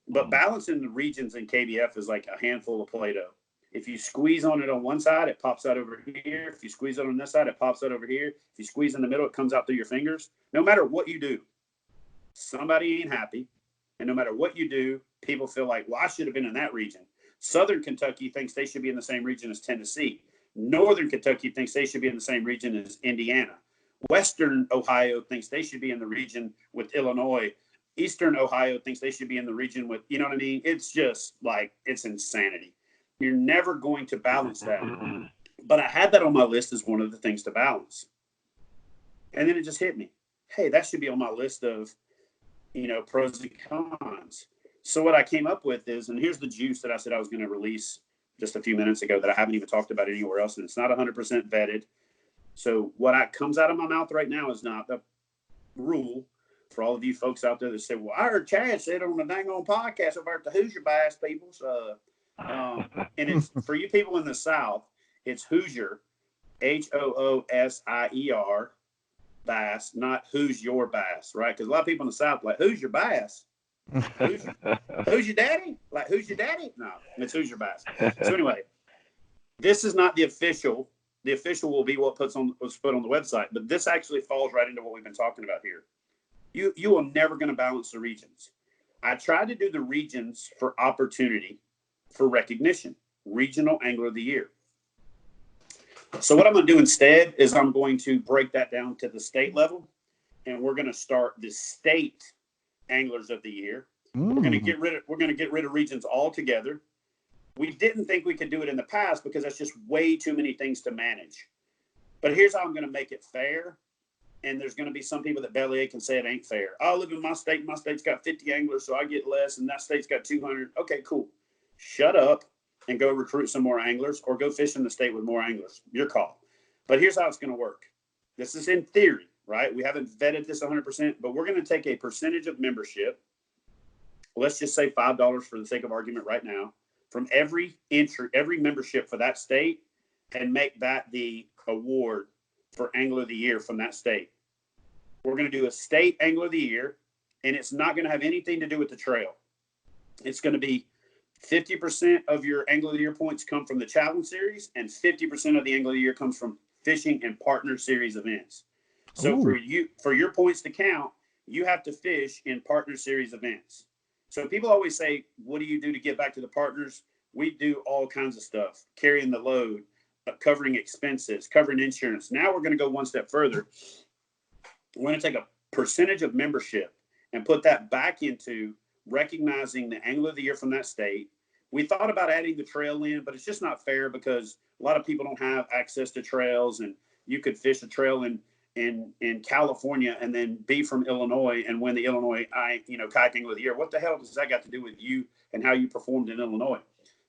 But balancing the regions in KBF is like a handful of Play-Doh. If you squeeze on it on one side, it pops out over here. If you squeeze it on this side, it pops out over here. If you squeeze in the middle, it comes out through your fingers. No matter what you do, somebody ain't happy. And no matter what you do, people feel like, well, I should have been in that region. Southern Kentucky thinks they should be in the same region as Tennessee. Northern Kentucky thinks they should be in the same region as Indiana. Western Ohio thinks they should be in the region with Illinois. Eastern Ohio thinks they should be in the region with, you know what I mean? It's just like, it's insanity. You're never going to balance that. But I had that on my list as one of the things to balance. And then it just hit me. Hey, that should be on my list of, pros and cons. So what I came up with is, and here's the juice that I said I was going to release just a few minutes ago that I haven't even talked about anywhere else, and it's not 100% vetted. So what comes out of my mouth right now is not the rule for all of you folks out there that say, well, I heard Chad said on the dang on podcast about the Hoosier Bass people. So, and it's for you people in the South, it's Hoosier, Hoosier bass, not who's your bass, right? Because a lot of people in the South like, who's your bass? Who's your daddy? Like, who's your daddy? No, it's who's your bass. So anyway, this is not the official. The official will be what was put on the website, but this actually falls right into what we've been talking about here. You are never going to balance the regions. I tried to do the regions for opportunity, for recognition, regional Angler of the Year. So what I'm going to do instead is I'm going to break that down to the state level, and we're going to start the state Anglers of the Year. We're going to get rid of regions altogether. We didn't think we could do it in the past because that's just way too many things to manage. But here's how I'm going to make it fair. And there's going to be some people that bellyache and say it ain't fair. I live in my state. My state's got 50 anglers, so I get less, and that state's got 200. Okay, cool. Shut up and go recruit some more anglers, or go fish in the state with more anglers. Your call. But here's how it's going to work. This is in theory, right? We haven't vetted this 100%, but we're going to take a percentage of membership. Let's just say $5 for the sake of argument right now, from every membership for that state, and make that the award for Angler of the Year from that state. We're going to do a state Angler of the Year, and it's not going to have anything to do with the trail. It's going to be 50% of your Angler of the Year points come from the Challenge Series, and 50% of the Angler of the Year comes from fishing and partner series events. So for your points to count, you have to fish in partner series events. So people always say, what do you do to get back to the partners? We do all kinds of stuff, carrying the load, covering expenses, covering insurance. Now we're going to go one step further. We're going to take a percentage of membership and put that back into recognizing the Angler of the Year from that state. We thought about adding the trail in, but it's just not fair because a lot of people don't have access to trails, and you could fish a trail in California and then be from Illinois and win the Illinois Kayak Angler of the Year. What the hell does that got to do with you and how you performed in Illinois?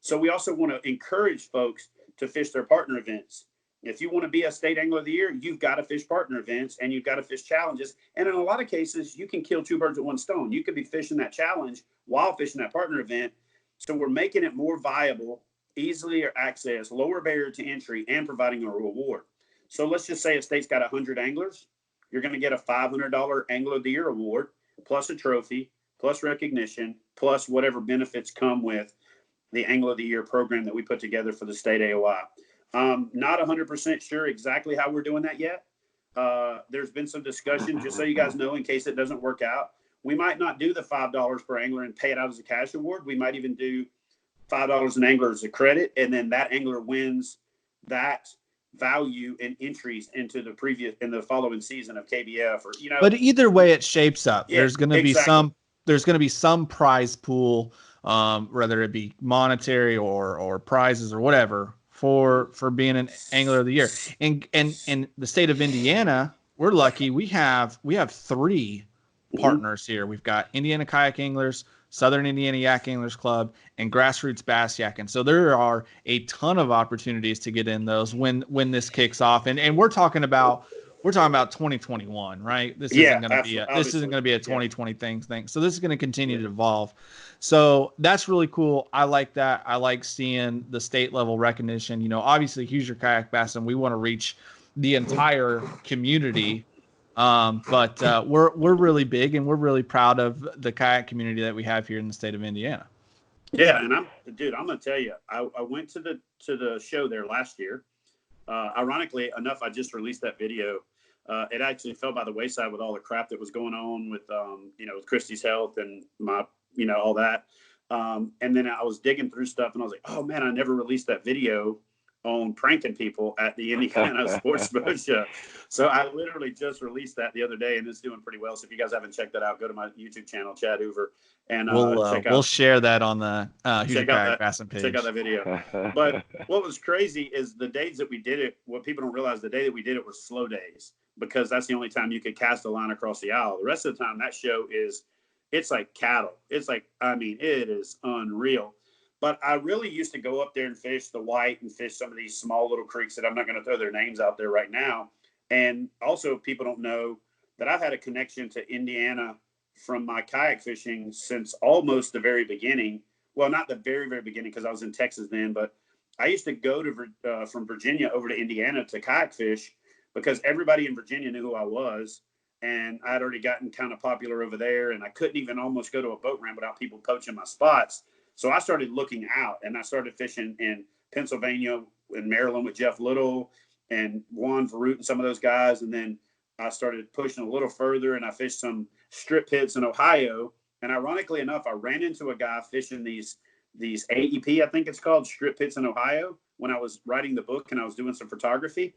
So we also want to encourage folks to fish their partner events. If you want to be a state Angler of the Year, you've got to fish partner events and you've got to fish challenges. And in a lot of cases, you can kill two birds with one stone. You could be fishing that challenge while fishing that partner event. So we're making it more viable, easily access, lower barrier to entry, and providing a reward. So let's just say a state's got 100 anglers. You're going to get a $500 Angler of the Year award, plus a trophy, plus recognition, plus whatever benefits come with the Angler of the Year program that we put together for the state AOI. Not 100% sure exactly how we're doing that yet. There's been some discussion, just so you guys know, in case it doesn't work out. We might not do the $5 per angler and pay it out as a cash award. We might even do $5 an angler as a credit, and then that angler wins that value and entries into the following season of KBF, or But either way, it shapes up. Yeah, there's going to exactly. be some prize pool, whether it be monetary or prizes or whatever for being an Angler of the Year. And in the state of Indiana, we're lucky. We have 3 partners here. We've got Indiana Kayak Anglers, Southern Indiana Yak Anglers Club, and Grassroots Bass Yakking. So there are a ton of opportunities to get in those when this kicks off. And we're talking about 2021, right? This isn't going to be a 2020 thing. So this is going to continue to evolve. So that's really cool. I like that. I like seeing the state level recognition. Obviously Hoosier Kayak Bass, and we want to reach the entire community. But we're really big, and we're really proud of the kayak community that we have here in the state of Indiana. Yeah, and I'm gonna tell you, I went to the show there last year. Ironically enough, I just released that video. It actually fell by the wayside with all the crap that was going on with with Christy's health and my all that. And then I was digging through stuff, and I was like, oh man, I never released that video on pranking people at the Indiana Sports Boat Show. So I literally just released that the other day, and it's doing pretty well. So if you guys haven't checked that out, go to my YouTube channel, Chad Hoover, and we'll share that on the Hoosier Kayak Bassing page. Check out that video. But what was crazy is the days that we did it. What people don't realize, the day that we did it was slow days, because that's the only time you could cast a line across the aisle. The rest of the time, that show it's like cattle. It's like, it is unreal. But I really used to go up there and fish the white and fish some of these small little creeks that I'm not going to throw their names out there right now. And also, people don't know that I've had a connection to Indiana from my kayak fishing since almost the very beginning. Well, not the very, very beginning, because I was in Texas then, but I used to go to from Virginia over to Indiana to kayak fish because everybody in Virginia knew who I was. And I'd already gotten kind of popular over there, and I couldn't even almost go to a boat ramp without people poaching my spots. So I started looking out, and I started fishing in Pennsylvania and Maryland with Jeff Little and Juan Verroot and some of those guys. And then I started pushing a little further, and I fished some strip pits in Ohio. And ironically enough, I ran into a guy fishing these AEP, I think it's called, strip pits in Ohio, when I was writing the book and I was doing some photography.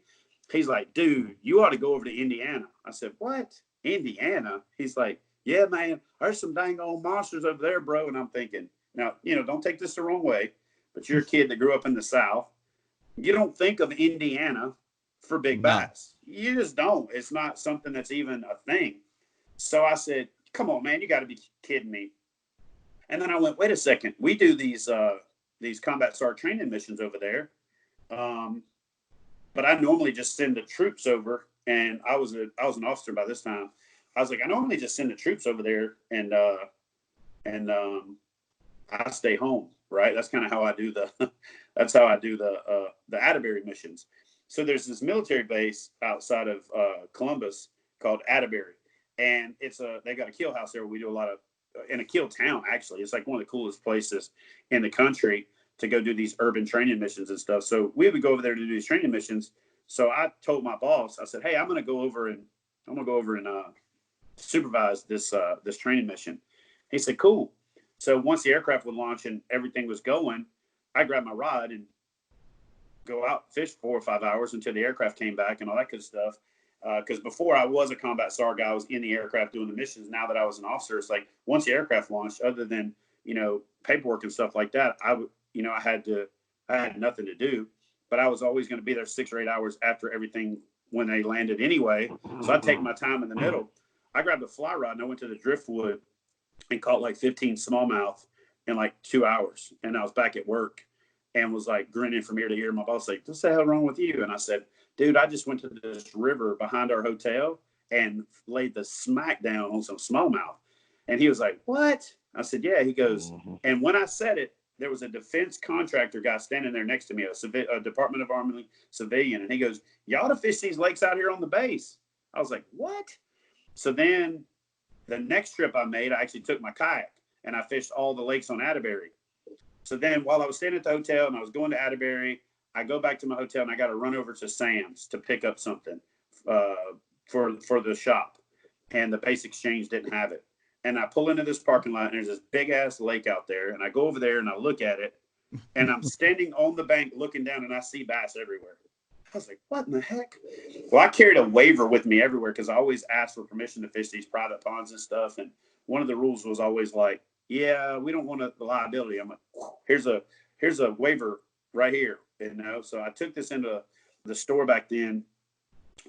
He's like, dude, you ought to go over to Indiana. I said, what? Indiana? He's like, yeah, man, there's some dang old monsters over there, bro. And I'm thinking, now, don't take this the wrong way, but you're a kid that grew up in the South. You don't think of Indiana for big bass. You just don't. It's not something that's even a thing. So I said, come on, man, you got to be kidding me. And then I went, wait a second. We do these combat SAR training missions over there. But I normally just send the troops over, and I was an officer by this time. I was like, I normally just send the troops over there, and I stay home, right? That's kind of how I do the Atterbury missions. So there's this military base outside of Columbus called Atterbury, and they got a kill house there. We do a lot of in a kill town, actually. It's like one of the coolest places in the country to go do these urban training missions and stuff. So we would go over there to do these training missions. So I told my boss, I said, hey, I'm going to go over and supervise this training mission. He said, cool. So once the aircraft would launch and everything was going, I grabbed my rod and go out, fish 4 or 5 hours until the aircraft came back and all that good stuff. Because before I was a combat SAR guy, I was in the aircraft doing the missions. Now that I was an officer, it's like once the aircraft launched, other than, paperwork and stuff like that, I had nothing to do, but I was always going to be there 6 or 8 hours after everything when they landed anyway. So I'd take my time in the middle. I grabbed a fly rod and I went to the driftwood and caught like 15 smallmouth in like 2 hours. And I was back at work and was like grinning from ear to ear. My boss was like, "What's the hell wrong with you?" And I said, "Dude, I just went to this river behind our hotel and laid the smack down on some smallmouth." And he was like, "What?" I said, "Yeah." He goes, and when I said it, there was a defense contractor guy standing there next to me, a Department of Army civilian. And he goes, "You ought to fish these lakes out here on the base." I was like, "What?" So then the next trip I made, I actually took my kayak and I fished all the lakes on Atterbury. So then while I was staying at the hotel and I was going to Atterbury, I go back to my hotel and I got to run over to Sam's to pick up something for the shop. And the base exchange didn't have it. And I pull into this parking lot and there's this big ass lake out there. And I go over there and I look at it and I'm standing on the bank looking down and I see bass everywhere. I was like, "What in the heck?" Well, I carried a waiver with me everywhere because I always asked for permission to fish these private ponds and stuff. And one of the rules was always like, "Yeah, we don't want the liability." I'm like, here's a waiver right here. So I took this into the store back then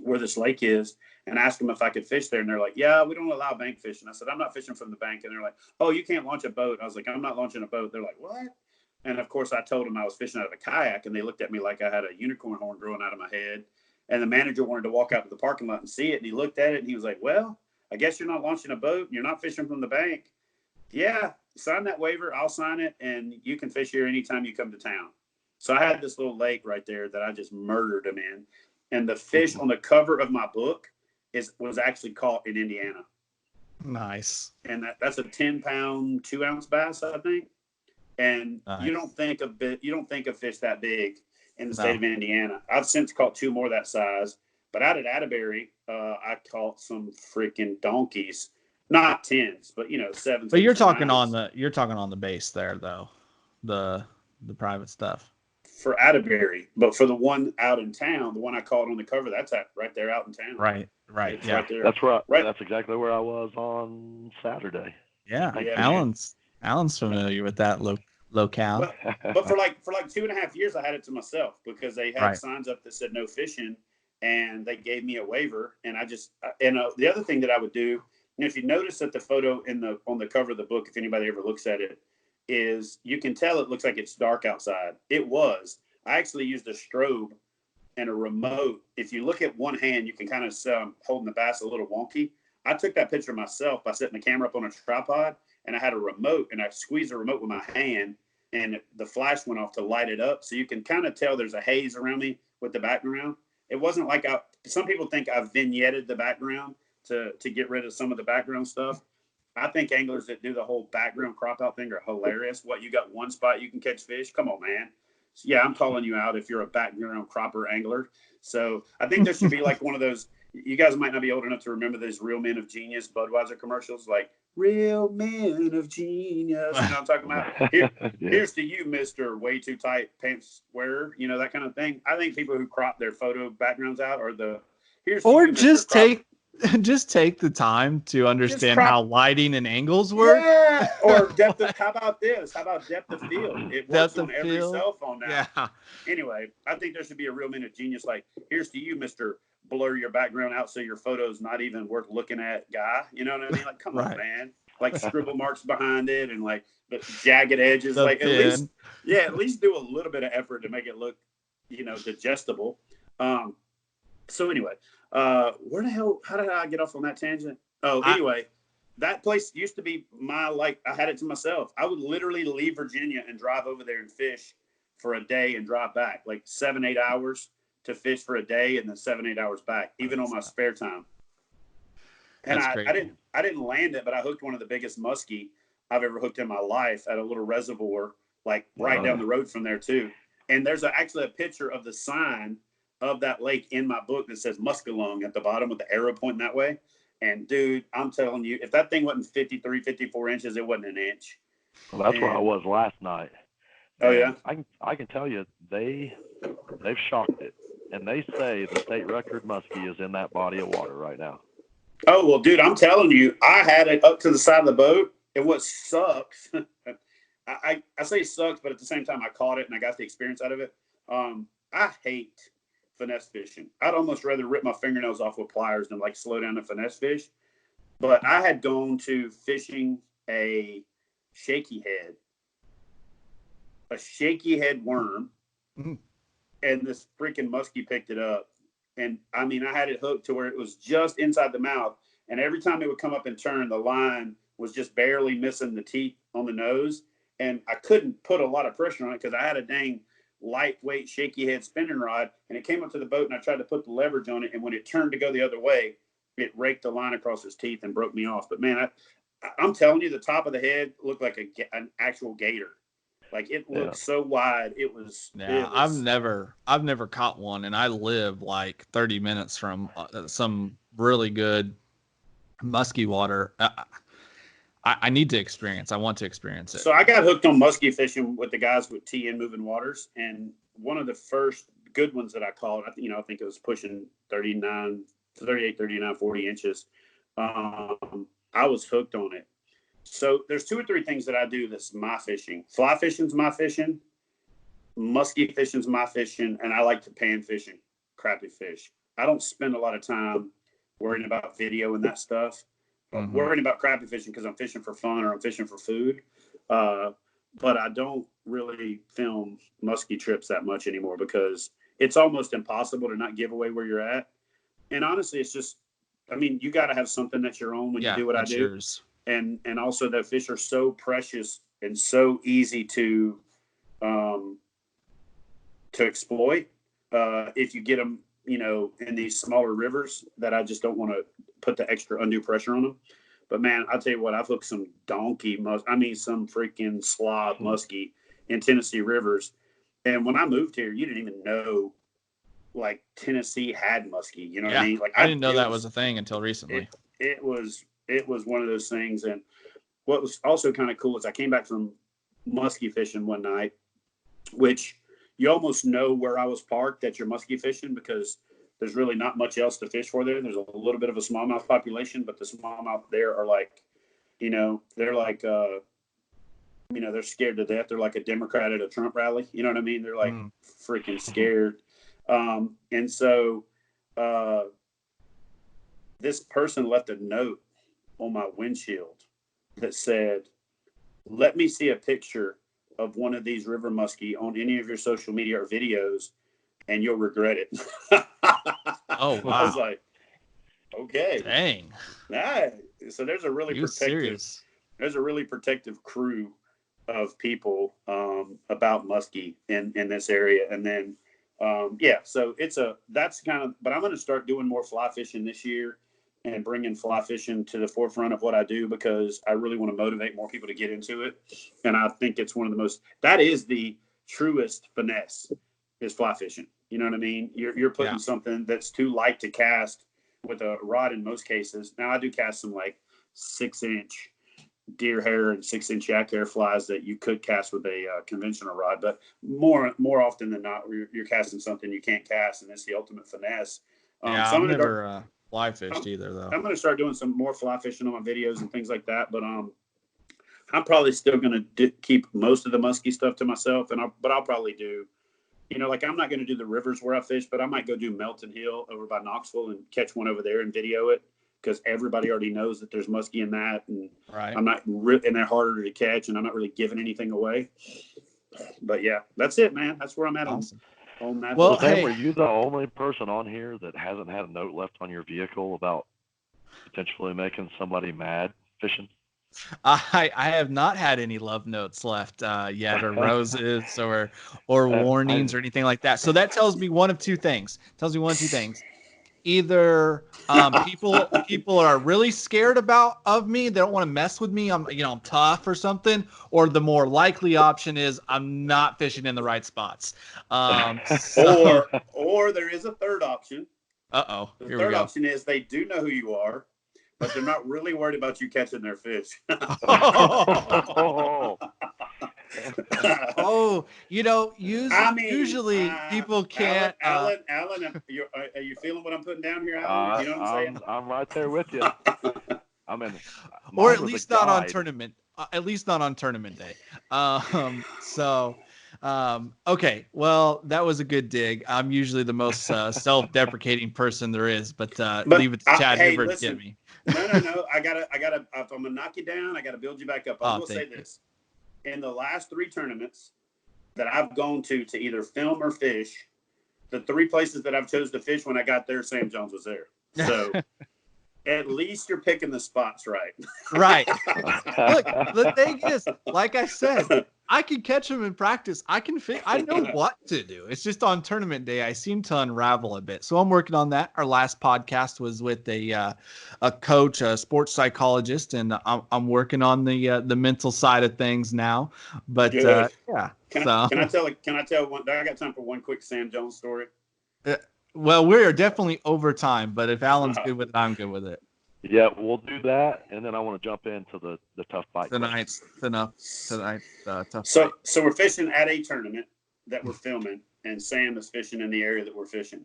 where this lake is and asked them if I could fish there. And they're like, "Yeah, we don't allow bank fishing." I said, "I'm not fishing from the bank." And they're like, "Oh, you can't launch a boat." I was like, "I'm not launching a boat." They're like, "What?" And of course I told them I was fishing out of a kayak and they looked at me like I had a unicorn horn growing out of my head. And the manager wanted to walk out to the parking lot and see it. And he looked at it and he was like, "Well, I guess you're not launching a boat and you're not fishing from the bank. Yeah, sign that waiver. I'll sign it. And you can fish here anytime you come to town." So I had this little lake right there that I just murdered them in. And the fish on the cover of my book was actually caught in Indiana. Nice. And that's a 10-pound, 2-ounce bass, I think. And nice. You don't think of fish that big in the state of Indiana. I've since caught 2 more that size, but out at Atterbury, I caught some freaking donkeys, not 10s, but 7s. But you're talking on the base there though, the private stuff for Atterbury. But for the one out in town, the one I caught on the cover, that's right there out in town. Right. It's yeah. right there. That's right. That's exactly where I was on Saturday. Yeah. Alan's familiar with that locale. But for like 2.5 years, I had it to myself because they had signs up that said no fishing, and they gave me a waiver. And the other thing that I would do, if you notice that the photo on the cover of the book, if anybody ever looks at it, is you can tell it looks like it's dark outside. It was. I actually used a strobe and a remote. If you look at one hand, you can kind of see I'm holding the bass a little wonky. I took that picture myself by setting the camera up on a tripod, and I had a remote, and I squeezed the remote with my hand, and the flash went off to light it up. So you can kind of tell there's a haze around me with the background. It wasn't like some people think I've vignetted the background to get rid of some of the background stuff. I think anglers that do the whole background crop out thing are hilarious. What, you got one spot you can catch fish? Come on, man. So yeah, I'm calling you out if you're a background cropper angler. So I think there should be like one of those, you guys might not be old enough to remember those Real Men of Genius Budweiser commercials, like Real Men of Genius. You know what I'm talking about? Here's to you, Mr. Way Too Tight Pants Wearer, that kind of thing. I think people who crop their photo backgrounds out are just take the time to understand how lighting and angles work. Yeah, or depth of, how about this? How about depth of field? It works on every cell phone now. Yeah. Anyway, I think there should be a Real Men of Genius, like, here's to you, Mr. Blur your background out so your photo's not even worth looking at guy. You know what I mean? Like, come on, man. Like scribble marks behind it and like the jagged edges. Like at least do a little bit of effort to make it look, digestible. So anyway, how did I get off on that tangent? Anyway, that place used to be I had it to myself. I would literally leave Virginia and drive over there and fish for a day and drive back, like 7-8 hours to fish for a day and then 7-8 hours back, even on my spare time. And I didn't land it, but I hooked one of the biggest muskie I've ever hooked in my life at a little reservoir, like right down the road from there too. And there's actually a picture of the sign of that lake in my book that says Muskalung at the bottom with the arrow pointing that way. And dude, I'm telling you, if that thing wasn't 53, 54 inches, it wasn't an inch. Well, that's where I was last night. Oh yeah. I can tell you, they They've shocked it, and they say the state record muskie is in that body of water right now. Oh, well, dude, I'm telling you, I had it up to the side of the boat, and what sucks, I say it sucks, but at the same time, I caught it, and I got the experience out of it. I hate finesse fishing. I'd almost rather rip my fingernails off with pliers than, like, slow down to finesse fish. But I had gone to fishing a shaky head worm, and this freaking muskie picked it up. And I mean, I had it hooked to where it was just inside the mouth. And every time it would come up and turn, the line was just barely missing the teeth on the nose. And I couldn't put a lot of pressure on it because I had a dang lightweight shaky head spinning rod. And it came up to the boat, and I tried to put the leverage on it. And when it turned to go the other way, it raked the line across his teeth and broke me off. But man, I'm telling you, the top of the head looked like an actual gator. Like, it looked so wide. It was. I've never caught one, and I live like 30 minutes from some really good musky water. I need to experience. I want to experience it. So I got hooked on muskie fishing with the guys with TN Moving Waters, and one of the first good ones that I caught, I think it was pushing 38, 39, 40 inches. I was hooked on it. So there's 2 or 3 things that I do that's my fishing. Fly fishing's my fishing. Muskie fishing's my fishing. And I like to pan fishing, crappie fish. I don't spend a lot of time worrying about video and that stuff. I'm worrying about crappie fishing because I'm fishing for fun or I'm fishing for food. But I don't really film muskie trips that much anymore because it's almost impossible to not give away where you're at. And honestly, it's just, I mean, you got to have something that's your own when you do what I do. Yours. And also the fish are so precious and so easy to exploit if you get them, in these smaller rivers, that I just don't want to put the extra undue pressure on them. But man, I'll tell you what, I've hooked some some freaking slob muskie in Tennessee rivers. And when I moved here, you didn't even know, like, Tennessee had muskie. You know what I mean? Like, I didn't know that was a thing until recently. It was one of those things. And what was also kind of cool is I came back from muskie fishing one night, which you almost know where I was parked that you're muskie fishing because there's really not much else to fish for there. There's a little bit of a smallmouth population, but the smallmouth there are like, they're like, they're scared to death. They're like a Democrat at a Trump rally. You know what I mean? They're like freaking scared. And so this person left a note on my windshield that said, "Let me see a picture of one of these river muskie on any of your social media or videos, and you'll regret it." Oh, wow. I was like, okay. Dang. Nah. So there's a really protective crew of people about muskie in this area. And then, so but I'm going to start doing more fly fishing this year and bringing fly fishing to the forefront of what I do because I really want to motivate more people to get into it. And I think it's that is the truest finesse is fly fishing. You know what I mean? You're putting something that's too light to cast with a rod in most cases. Now I do cast some like 6-inch deer hair and 6-inch yak hair flies that you could cast with a conventional rod, but more often than not, you're casting something you can't cast, and it's the ultimate finesse. I've never fly fished either, though. I'm going to start doing some more fly fishing on my videos and things like that, but I'm probably still going to keep most of the muskie stuff to myself, but I'll probably do. Like I'm not going to do the rivers where I fish, but I might go do Melton Hill over by Knoxville and catch one over there and video it because everybody already knows that there's muskie in that, and I'm not and they're harder to catch, and I'm not really giving anything away. But yeah, that's it, man. That's where I'm at on that. Well, hey, were you the only person on here that hasn't had a note left on your vehicle about potentially making somebody mad fishing? I have not had any love notes left yet, or roses, or warnings, or anything like that. So that tells me one of two things. Either people are really scared of me, they don't want to mess with me. I'm tough or something. Or the more likely option is I'm not fishing in the right spots. Or there is a third option. The third option is they do know who you are, but they're not really worried about you catching their fish. Oh, usually people can't. Alan, are you feeling what I'm putting down here, Alan? You know what I'm saying? I'm right there with you. I mean, Or at least not on tournament. At least not on tournament day. Okay. Well, that was a good dig. I'm usually the most self-deprecating person there is, but leave it to Chad Hoover to get me. No. I gotta. If I'm gonna knock you down, I gotta build you back up. I will say this: in the last 3 tournaments that I've gone to either film or fish, the 3 places that I've chose to fish when I got there, Sam Jones was there. So. At least you're picking the spots right. Right. Look, the thing is, like I said, I can catch them in practice. I know what to do. It's just on tournament day, I seem to unravel a bit. So I'm working on that. Our last podcast was with a coach, a sports psychologist, and I'm working on the mental side of things now. But yeah. Can I tell one? I got time for one quick Sam Jones story. Well, we're definitely over time, but if Alan's good with it, I'm good with it. Yeah, we'll do that, and then I want to jump into the tough bite. Tonight's tough So bite. So we're fishing at a tournament that we're filming, and Sam is fishing in the area that we're fishing.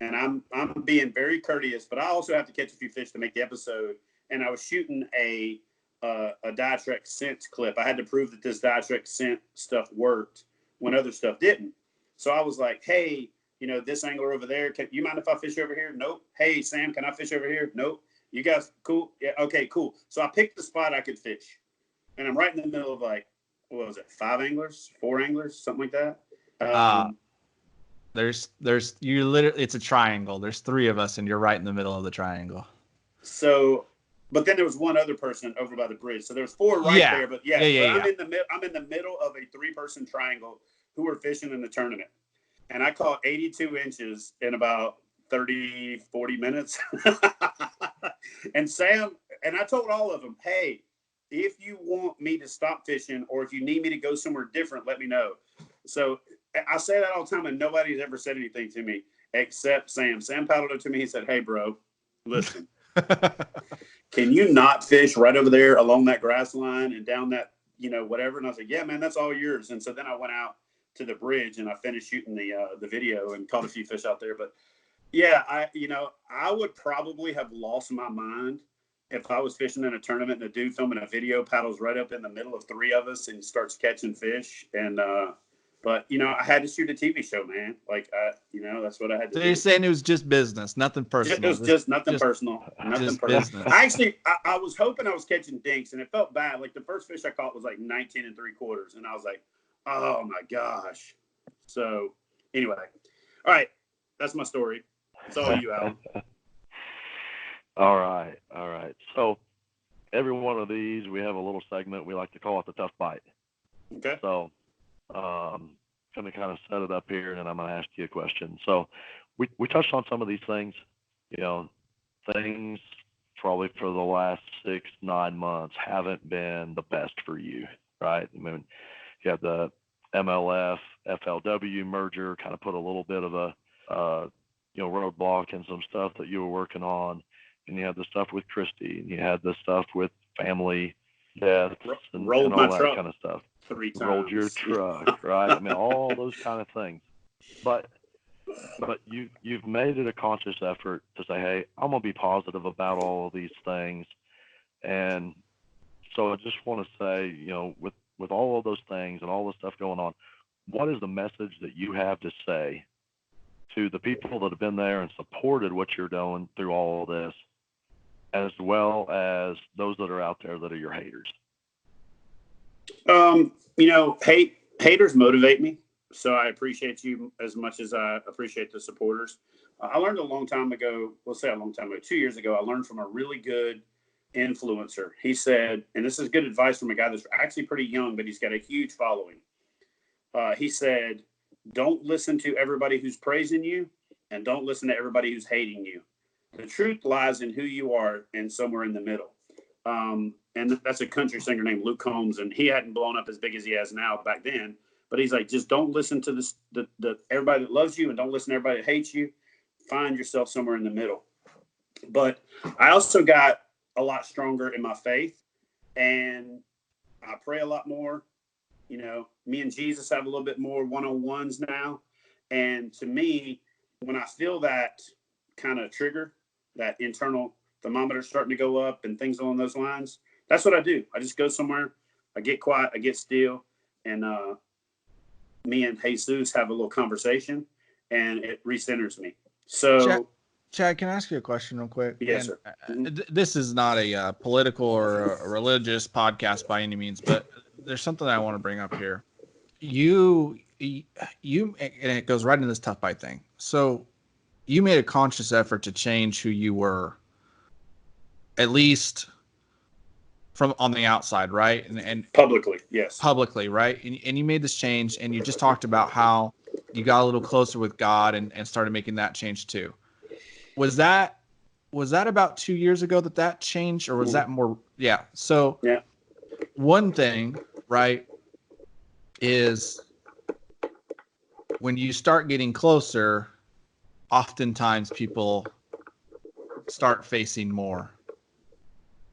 And I'm being very courteous, but I also have to catch a few fish to make the episode. And I was shooting a Diatrex scent clip. I had to prove that this Diatrex scent stuff worked when other stuff didn't. So I was like, hey, this angler over there, you mind if I fish over here? Nope. Hey, Sam, can I fish over here? Nope. You guys cool? Yeah, okay, cool. So I picked the spot I could fish. And I'm right in the middle of what was it, 5 anglers, 4 anglers, something like that. There's you literally, it's a triangle. There's 3 of us, and you're right in the middle of the triangle. So, but then there was one other person over by the bridge. So there's 4 there. But I'm in the middle of a 3-person triangle who were fishing in the tournament. And I caught 82 inches in about 30, 40 minutes. And Sam, and I told all of them, hey, if you want me to stop fishing or if you need me to go somewhere different, let me know. So I say that all the time, and nobody's ever said anything to me except Sam. Sam paddled up to me. He said, hey, bro, listen, can you not fish right over there along that grass line and down that, whatever? And I was like, yeah, man, that's all yours. And so then I went out to the bridge and I finished shooting the video and caught a few fish out there. But yeah, I would probably have lost my mind if I was fishing in a tournament and a dude filming a video paddles right up in the middle of 3 of us and starts catching fish. And but I had to shoot a TV show, man. Like that's what I had to do. So you're saying it was just business, nothing personal. It was just nothing personal. Nothing personal. Business. I was hoping I was catching dinks, and it felt bad. Like the first fish I caught was like 19 3/4, and I was like, oh my gosh. So anyway, all right, that's my story. It's all you, Alan. All right. So every one of these, we have a little segment we like to call it the tough bite. Okay. So going to kind of set it up here, and then I'm going to ask you a question. So we touched on some of these things, things probably for the last 6-9 months haven't been the best for you, right? I mean, you have the MLF, FLW merger kind of put a little bit of a, roadblock and some stuff that you were working on. And you had the stuff with Christy, and you had the stuff with family deaths and all that kind of stuff. 3 times. Rolled your truck, right? I mean, all those kind of things. But you've made it a conscious effort to say, hey, I'm going to be positive about all of these things. And so I just want to say, with all of those things and all the stuff going on, what is the message that you have to say to the people that have been there and supported what you're doing through all of this, as well as those that are out there that are your haters? Haters motivate me. So I appreciate you as much as I appreciate the supporters. I learned a long time ago, 2 years ago, I learned from a really good influencer. He said, and this is good advice from a guy that's actually pretty young, but he's got a huge following. He said, don't listen to everybody who's praising you, and don't listen to everybody who's hating you. The truth lies in who you are and somewhere in the middle. And that's a country singer named Luke Combs, and he hadn't blown up as big as he has now back then. But he's like, just don't listen to the everybody that loves you, and don't listen to everybody that hates you. Find yourself somewhere in the middle. But I also got a lot stronger in my faith, and I pray a lot more. Me and Jesus have a little bit more one-on-ones now. And to me, when I feel that kind of trigger, that internal thermometer starting to go up and things along those lines, that's what I do. I just go somewhere, I get quiet, I get still, and me and Jesus have a little conversation, and it recenters me. So, Chad, can I ask you a question real quick? Yes, sir. This is not a political or a religious podcast by any means, but there's something I want to bring up here. You, and it goes right into this tough bite thing. So you made a conscious effort to change who you were, at least from on the outside, right? And publicly, yes. Publicly, right? And you made this change, and you just talked about how you got a little closer with God and started making that change too. Was that about 2 years ago that changed, or was that more? Yeah. So yeah. One thing, right, is when you start getting closer, oftentimes people start facing more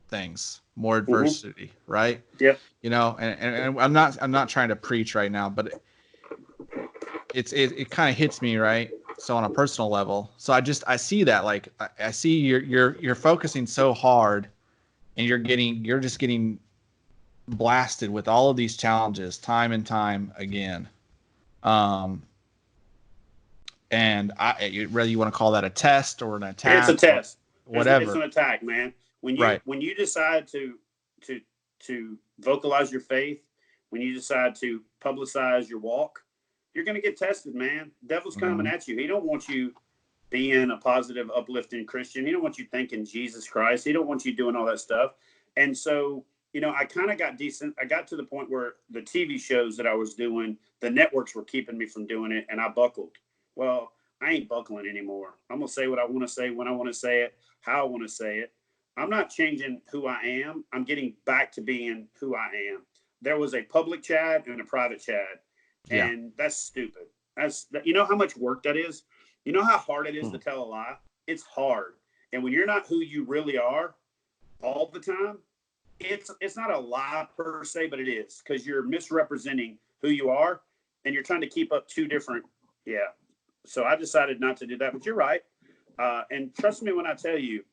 things, more adversity, right? Yeah. And I'm not trying to preach right now, but it kind of hits me, right? So on a personal level, so I see that, like, I see you're focusing so hard, and you're just getting blasted with all of these challenges time and time again. And whether you want to call that a test or an attack, it's a test, whatever, it's an attack, man. When you decide to vocalize your faith, when you decide to publicize your walk, you're going to get tested, man. Devil's coming at you. He don't want you being a positive, uplifting Christian. He don't want you thinking Jesus Christ. He don't want you doing all that stuff. And so, I kind of got decent. I got to the point where the TV shows that I was doing, the networks were keeping me from doing it, and I buckled. Well, I ain't buckling anymore. I'm going to say what I want to say, when I want to say it, how I want to say it. I'm not changing who I am. I'm getting back to being who I am. There was a public Chad and a private Chad, and that's stupid. How much work that is? You know how hard it is to tell a lie? It's hard. And when you're not who you really are all the time, it's not a lie per se, but it is, because you're misrepresenting who you are, and you're trying to keep up two different. Yeah. So I decided not to do that, but you're right. And trust me when I tell you,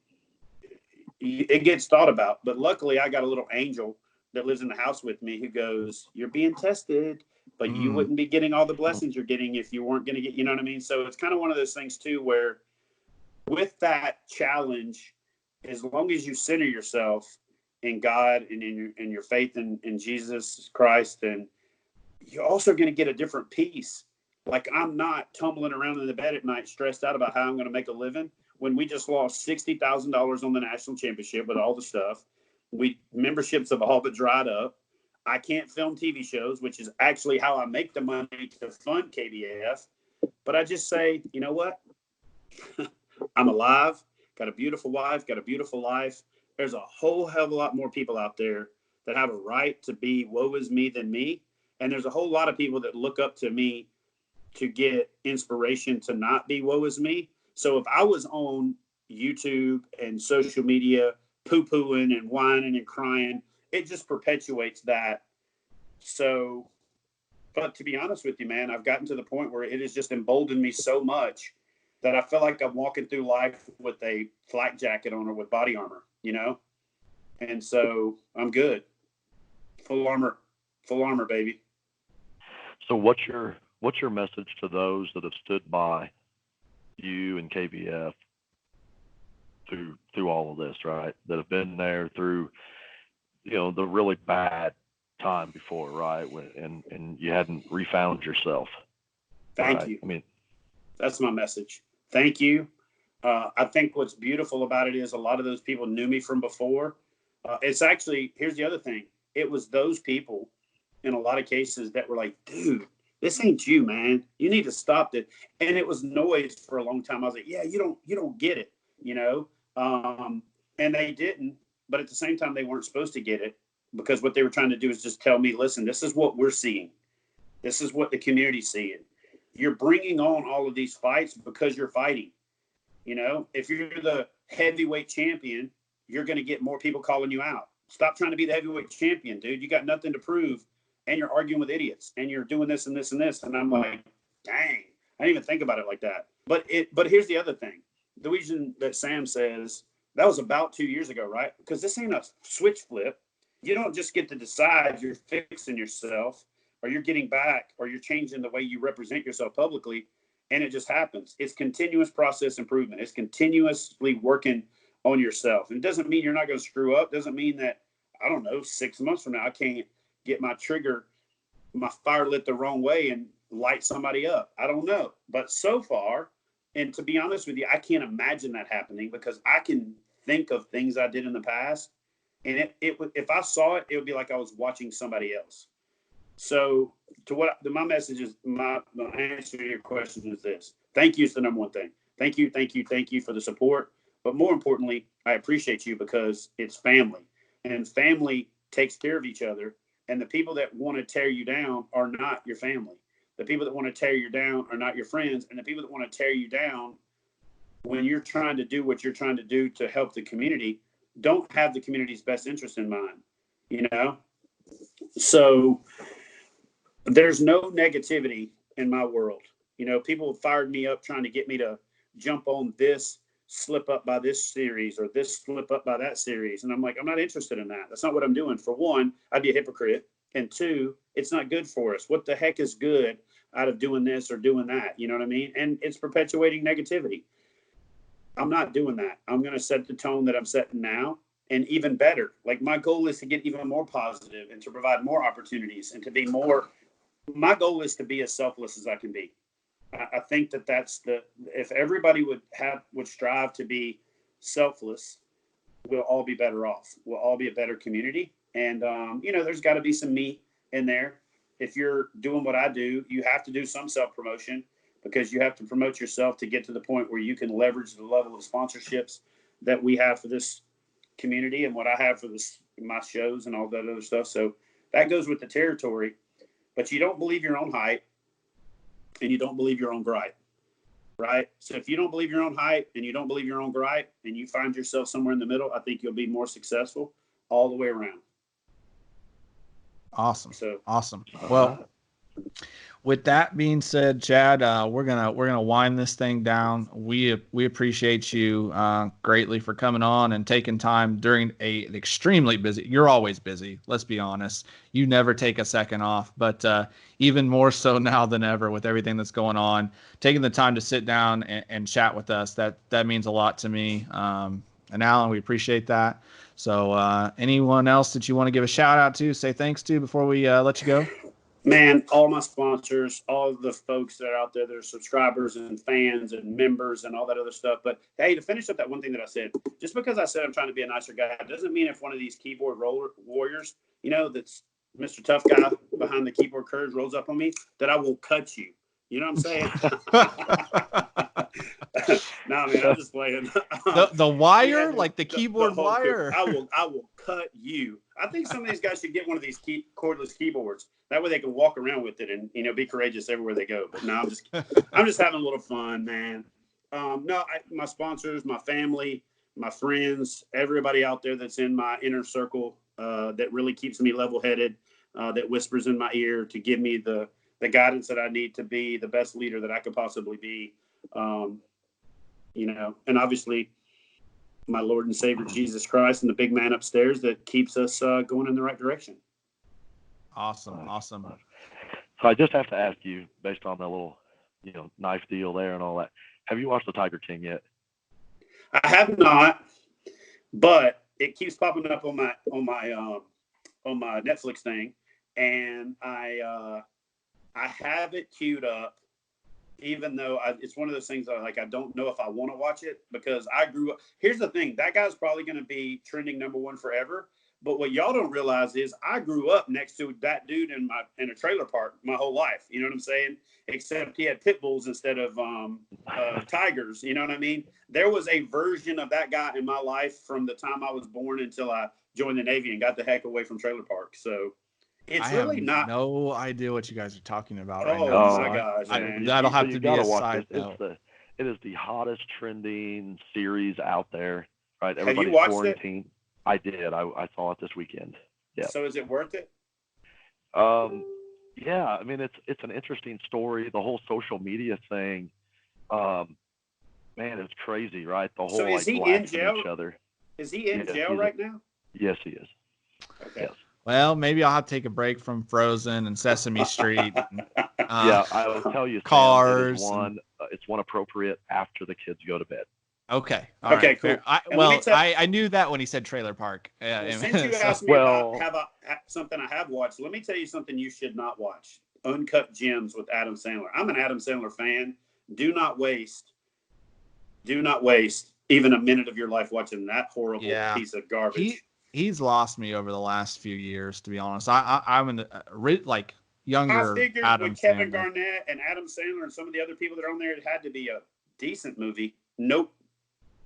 it gets thought about. But luckily, I got a little angel that lives in the house with me who goes, "You're being tested, but you wouldn't be getting all the blessings you're getting if you weren't going to get," you know what I mean? So it's kind of one of those things too, where with that challenge, as long as you center yourself in God and in your faith in Jesus Christ, and you're also going to get a different peace. Like, I'm not tumbling around in the bed at night stressed out about how I'm going to make a living when we just lost $60,000 on the national championship with all the stuff. Memberships have all but dried up. I can't film TV shows, which is actually how I make the money to fund KBF. But I just say, you know what? I'm alive, got a beautiful wife, got a beautiful life. There's a whole hell of a lot more people out there that have a right to be woe is me than me. And there's a whole lot of people that look up to me to get inspiration to not be woe is me. So if I was on YouTube and social media poo-pooing and whining and crying, it just perpetuates that. So, but to be honest with you, man, I've gotten to the point where it has just emboldened me so much that I feel like I'm walking through life with a flak jacket on or with body armor, And so I'm good. Full armor, baby. So what's your message to those that have stood by you and KBF through all of this, right? That have been there through, the really bad time before, right? And you hadn't refound yourself. Thank you. I mean, that's my message. Thank you. I think what's beautiful about it is a lot of those people knew me from before. It's actually, here's the other thing. It was those people in a lot of cases that were like, dude, this ain't you, man. You need to stop it. And it was noise for a long time. I was like, yeah, you don't get it, and they didn't. But at the same time, they weren't supposed to get it, because what they were trying to do is just tell me, listen, this is what we're seeing. This is what the community's seeing. You're bringing on all of these fights because you're fighting. If you're the heavyweight champion, you're going to get more people calling you out. Stop trying to be the heavyweight champion, dude. You got nothing to prove and you're arguing with idiots, and you're doing this and this and this. And I'm like, dang, I didn't even think about it like that. But here's the other thing. The reason that Sam says that was about 2 years ago, right? Because this ain't a switch flip. You don't just get to decide you're fixing yourself, or you're getting back, or you're changing the way you represent yourself publicly, and it just happens. It's continuous process improvement. It's continuously working on yourself. And it doesn't mean you're not going to screw up. It doesn't mean that, I don't know, 6 months from now, I can't get my fire lit the wrong way and light somebody up. I don't know. But so far, and to be honest with you, I can't imagine that happening, because I can think of things I did in the past. And if I saw it, it would be like I was watching somebody else. So my message is, my answer to your question is this. Thank you is the number one thing. Thank you for the support. But more importantly, I appreciate you, because it's family, and family takes care of each other. And the people that want to tear you down are not your family. The people that want to tear you down are not your friends. And the people that want to tear you down when you're trying to do what you're trying to do to help the community don't have the community's best interest in mind, you know? So there's no negativity in my world. You know, people fired me up trying to get me to jump on this slip up by this series or this slip up by that series. And I'm like, I'm not interested in that. That's not what I'm doing. For one, I'd be a hypocrite. And two, it's not good for us. What the heck is good out of doing this or doing that? You know what I mean? And it's perpetuating negativity. I'm not doing that. I'm going to set the tone that I'm setting now, and even better. Like, my goal is to get even more positive and to provide more opportunities and to be more. My goal is to be as selfless as I can be. I think if everybody would strive to be selfless, we'll all be better off. We'll all be a better community. And, there's got to be some me in there. If you're doing what I do, you have to do some self-promotion, because you have to promote yourself to get to the point where you can leverage the level of sponsorships that we have for this community and what I have for my shows and all that other stuff. So that goes with the territory. But you don't believe your own hype, and you don't believe your own gripe, right? So if you don't believe your own hype and you don't believe your own gripe, and you find yourself somewhere in the middle, I think you'll be more successful all the way around. Awesome. Well, with that being said, Chad, we're gonna wind this thing down. We appreciate you greatly for coming on and taking time during an extremely busy. You're always busy. Let's be honest. You never take a second off, but even more so now than ever with everything that's going on. Taking the time to sit down and chat with us, that means a lot to me. And Alan, we appreciate that. So anyone else that you want to give a shout out to, say thanks to before we let you go? Man, all my sponsors, all the folks that are out there that are subscribers and fans and members and all that other stuff. But hey, to finish up that one thing that I said, just because I said I'm trying to be a nicer guy, doesn't mean if one of these keyboard warriors, that's Mr. Tough Guy behind the keyboard curves rolls up on me, that I will cut you. You know what I'm saying? Nah, man, I'm just playing. The wire, like the keyboard wire. I will cut you. I think some of these guys should get one of these cordless keyboards. That way they can walk around with it and be courageous everywhere they go. But no, I'm just having a little fun, man. My sponsors, my family, my friends, everybody out there that's in my inner circle that really keeps me level-headed, that whispers in my ear to give me the guidance that I need to be the best leader that I could possibly be. And obviously my Lord and Savior Jesus Christ and the big man upstairs that keeps us going in the right direction. Awesome. So I just have to ask you, based on the little, knife deal there and all that, have you watched The Tiger King yet? I have not, but it keeps popping up on my Netflix thing, and I have it queued up. Even though it's one of those things I don't know if I want to watch it, because I grew up. Here's the thing. That guy's probably going to be trending #1 forever. But what y'all don't realize is I grew up next to that dude in a trailer park my whole life. You know what I'm saying? Except he had pit bulls instead of tigers. You know what I mean? There was a version of that guy in my life from the time I was born until I joined the Navy and got the heck away from trailer parks. So it's really not. No idea what you guys are talking about right now. Oh my gosh, man. That'll have to be a side note. It is the hottest trending series out there, right? Have you watched quarantined. I did. I saw it this weekend. Yeah. So is it worth it? Yeah, I mean, it's an interesting story. The whole social media thing, man, it's crazy, right? The So whole is he in blasting jail? each other. Is he in Yeah, jail right now? Yes, he is. Okay. Yes. Well, maybe I'll have to take a break from Frozen and Sesame Street. And, Yeah, I will tell you, Sam, Cars. It's one appropriate after the kids go to bed. Okay. All Okay, right. cool. Fair. I knew that when he said trailer park. Well, Yeah. since you So- asked me about something I have watched, let me tell you something you should not watch. Uncut Gems with Adam Sandler. I'm an Adam Sandler fan. Do not waste even a minute of your life watching that horrible piece of garbage. He's lost me over the last few years, to be honest. I'm in the younger. I figured Adam with Kevin Sandler. Garnett and Adam Sandler and some of the other people that are on there, it had to be a decent movie. Nope.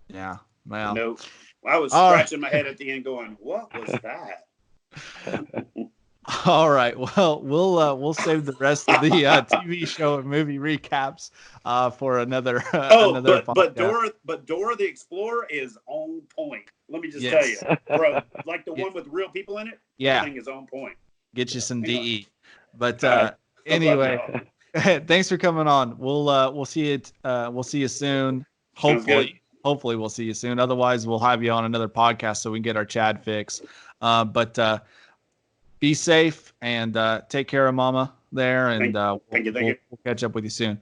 Yeah. Well. Nope. I was scratching my head at the end, going, "What was that?" All right. Well, we'll save the rest of the TV show and movie recaps for another. Another but Dora the Explorer is on point. Let me just tell you, bro. Like the one with real people in it. Yeah, that thing is on point. Get you some DE. But anyway, thanks for coming on. We'll see it. We'll see you soon. Hopefully we'll see you soon. Otherwise, we'll have you on another podcast so we can get our Chad fix. But be safe and take care of Mama there, and we'll catch up with you soon.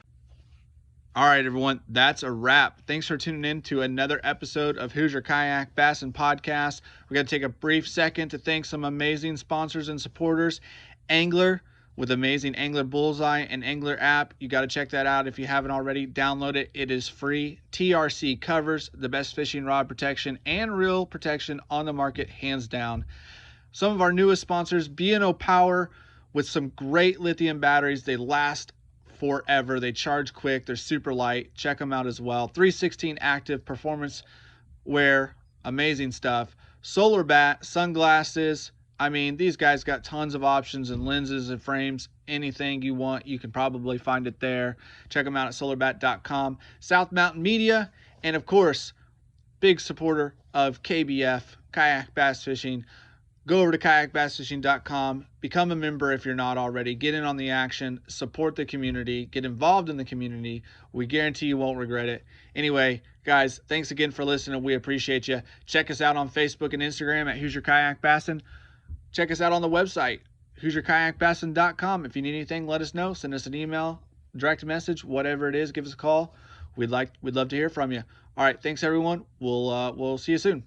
All right, everyone, that's a wrap. Thanks for tuning in to another episode of Hoosier Kayak Bassin Podcast. We're going to take a brief second to thank some amazing sponsors and supporters. Anglr, with amazing Anglr Bullseye and Anglr app. You got to check that out if you haven't already. Download it. It is free. TRCcovers, the best fishing rod protection and reel protection on the market, hands down. Some of our newest sponsors, Bioenno Power, with some great lithium batteries. They last forever. They charge quick. They're super light. Check them out as well. 316 active performance wear. Amazing stuff. Solar bat, sunglasses. I mean, these guys got tons of options and lenses and frames. Anything you want, you can probably find it there. Check them out at solarbat.com. South Mountain Media, and of course, big supporter of KBF, Kayak Bass Fishing. Go over to kayakbassfishing.com, become a member if you're not already, get in on the action, support the community, get involved in the community. We guarantee you won't regret it. Anyway, guys, thanks again for listening. We appreciate you. Check us out on Facebook and Instagram at Hoosier Kayak Bassin. Check us out on the website, HoosierKayakBassin.com. If you need anything, let us know. Send us an email, direct message, whatever it is, give us a call. We'd love to hear from you. All right, thanks everyone. We'll see you soon.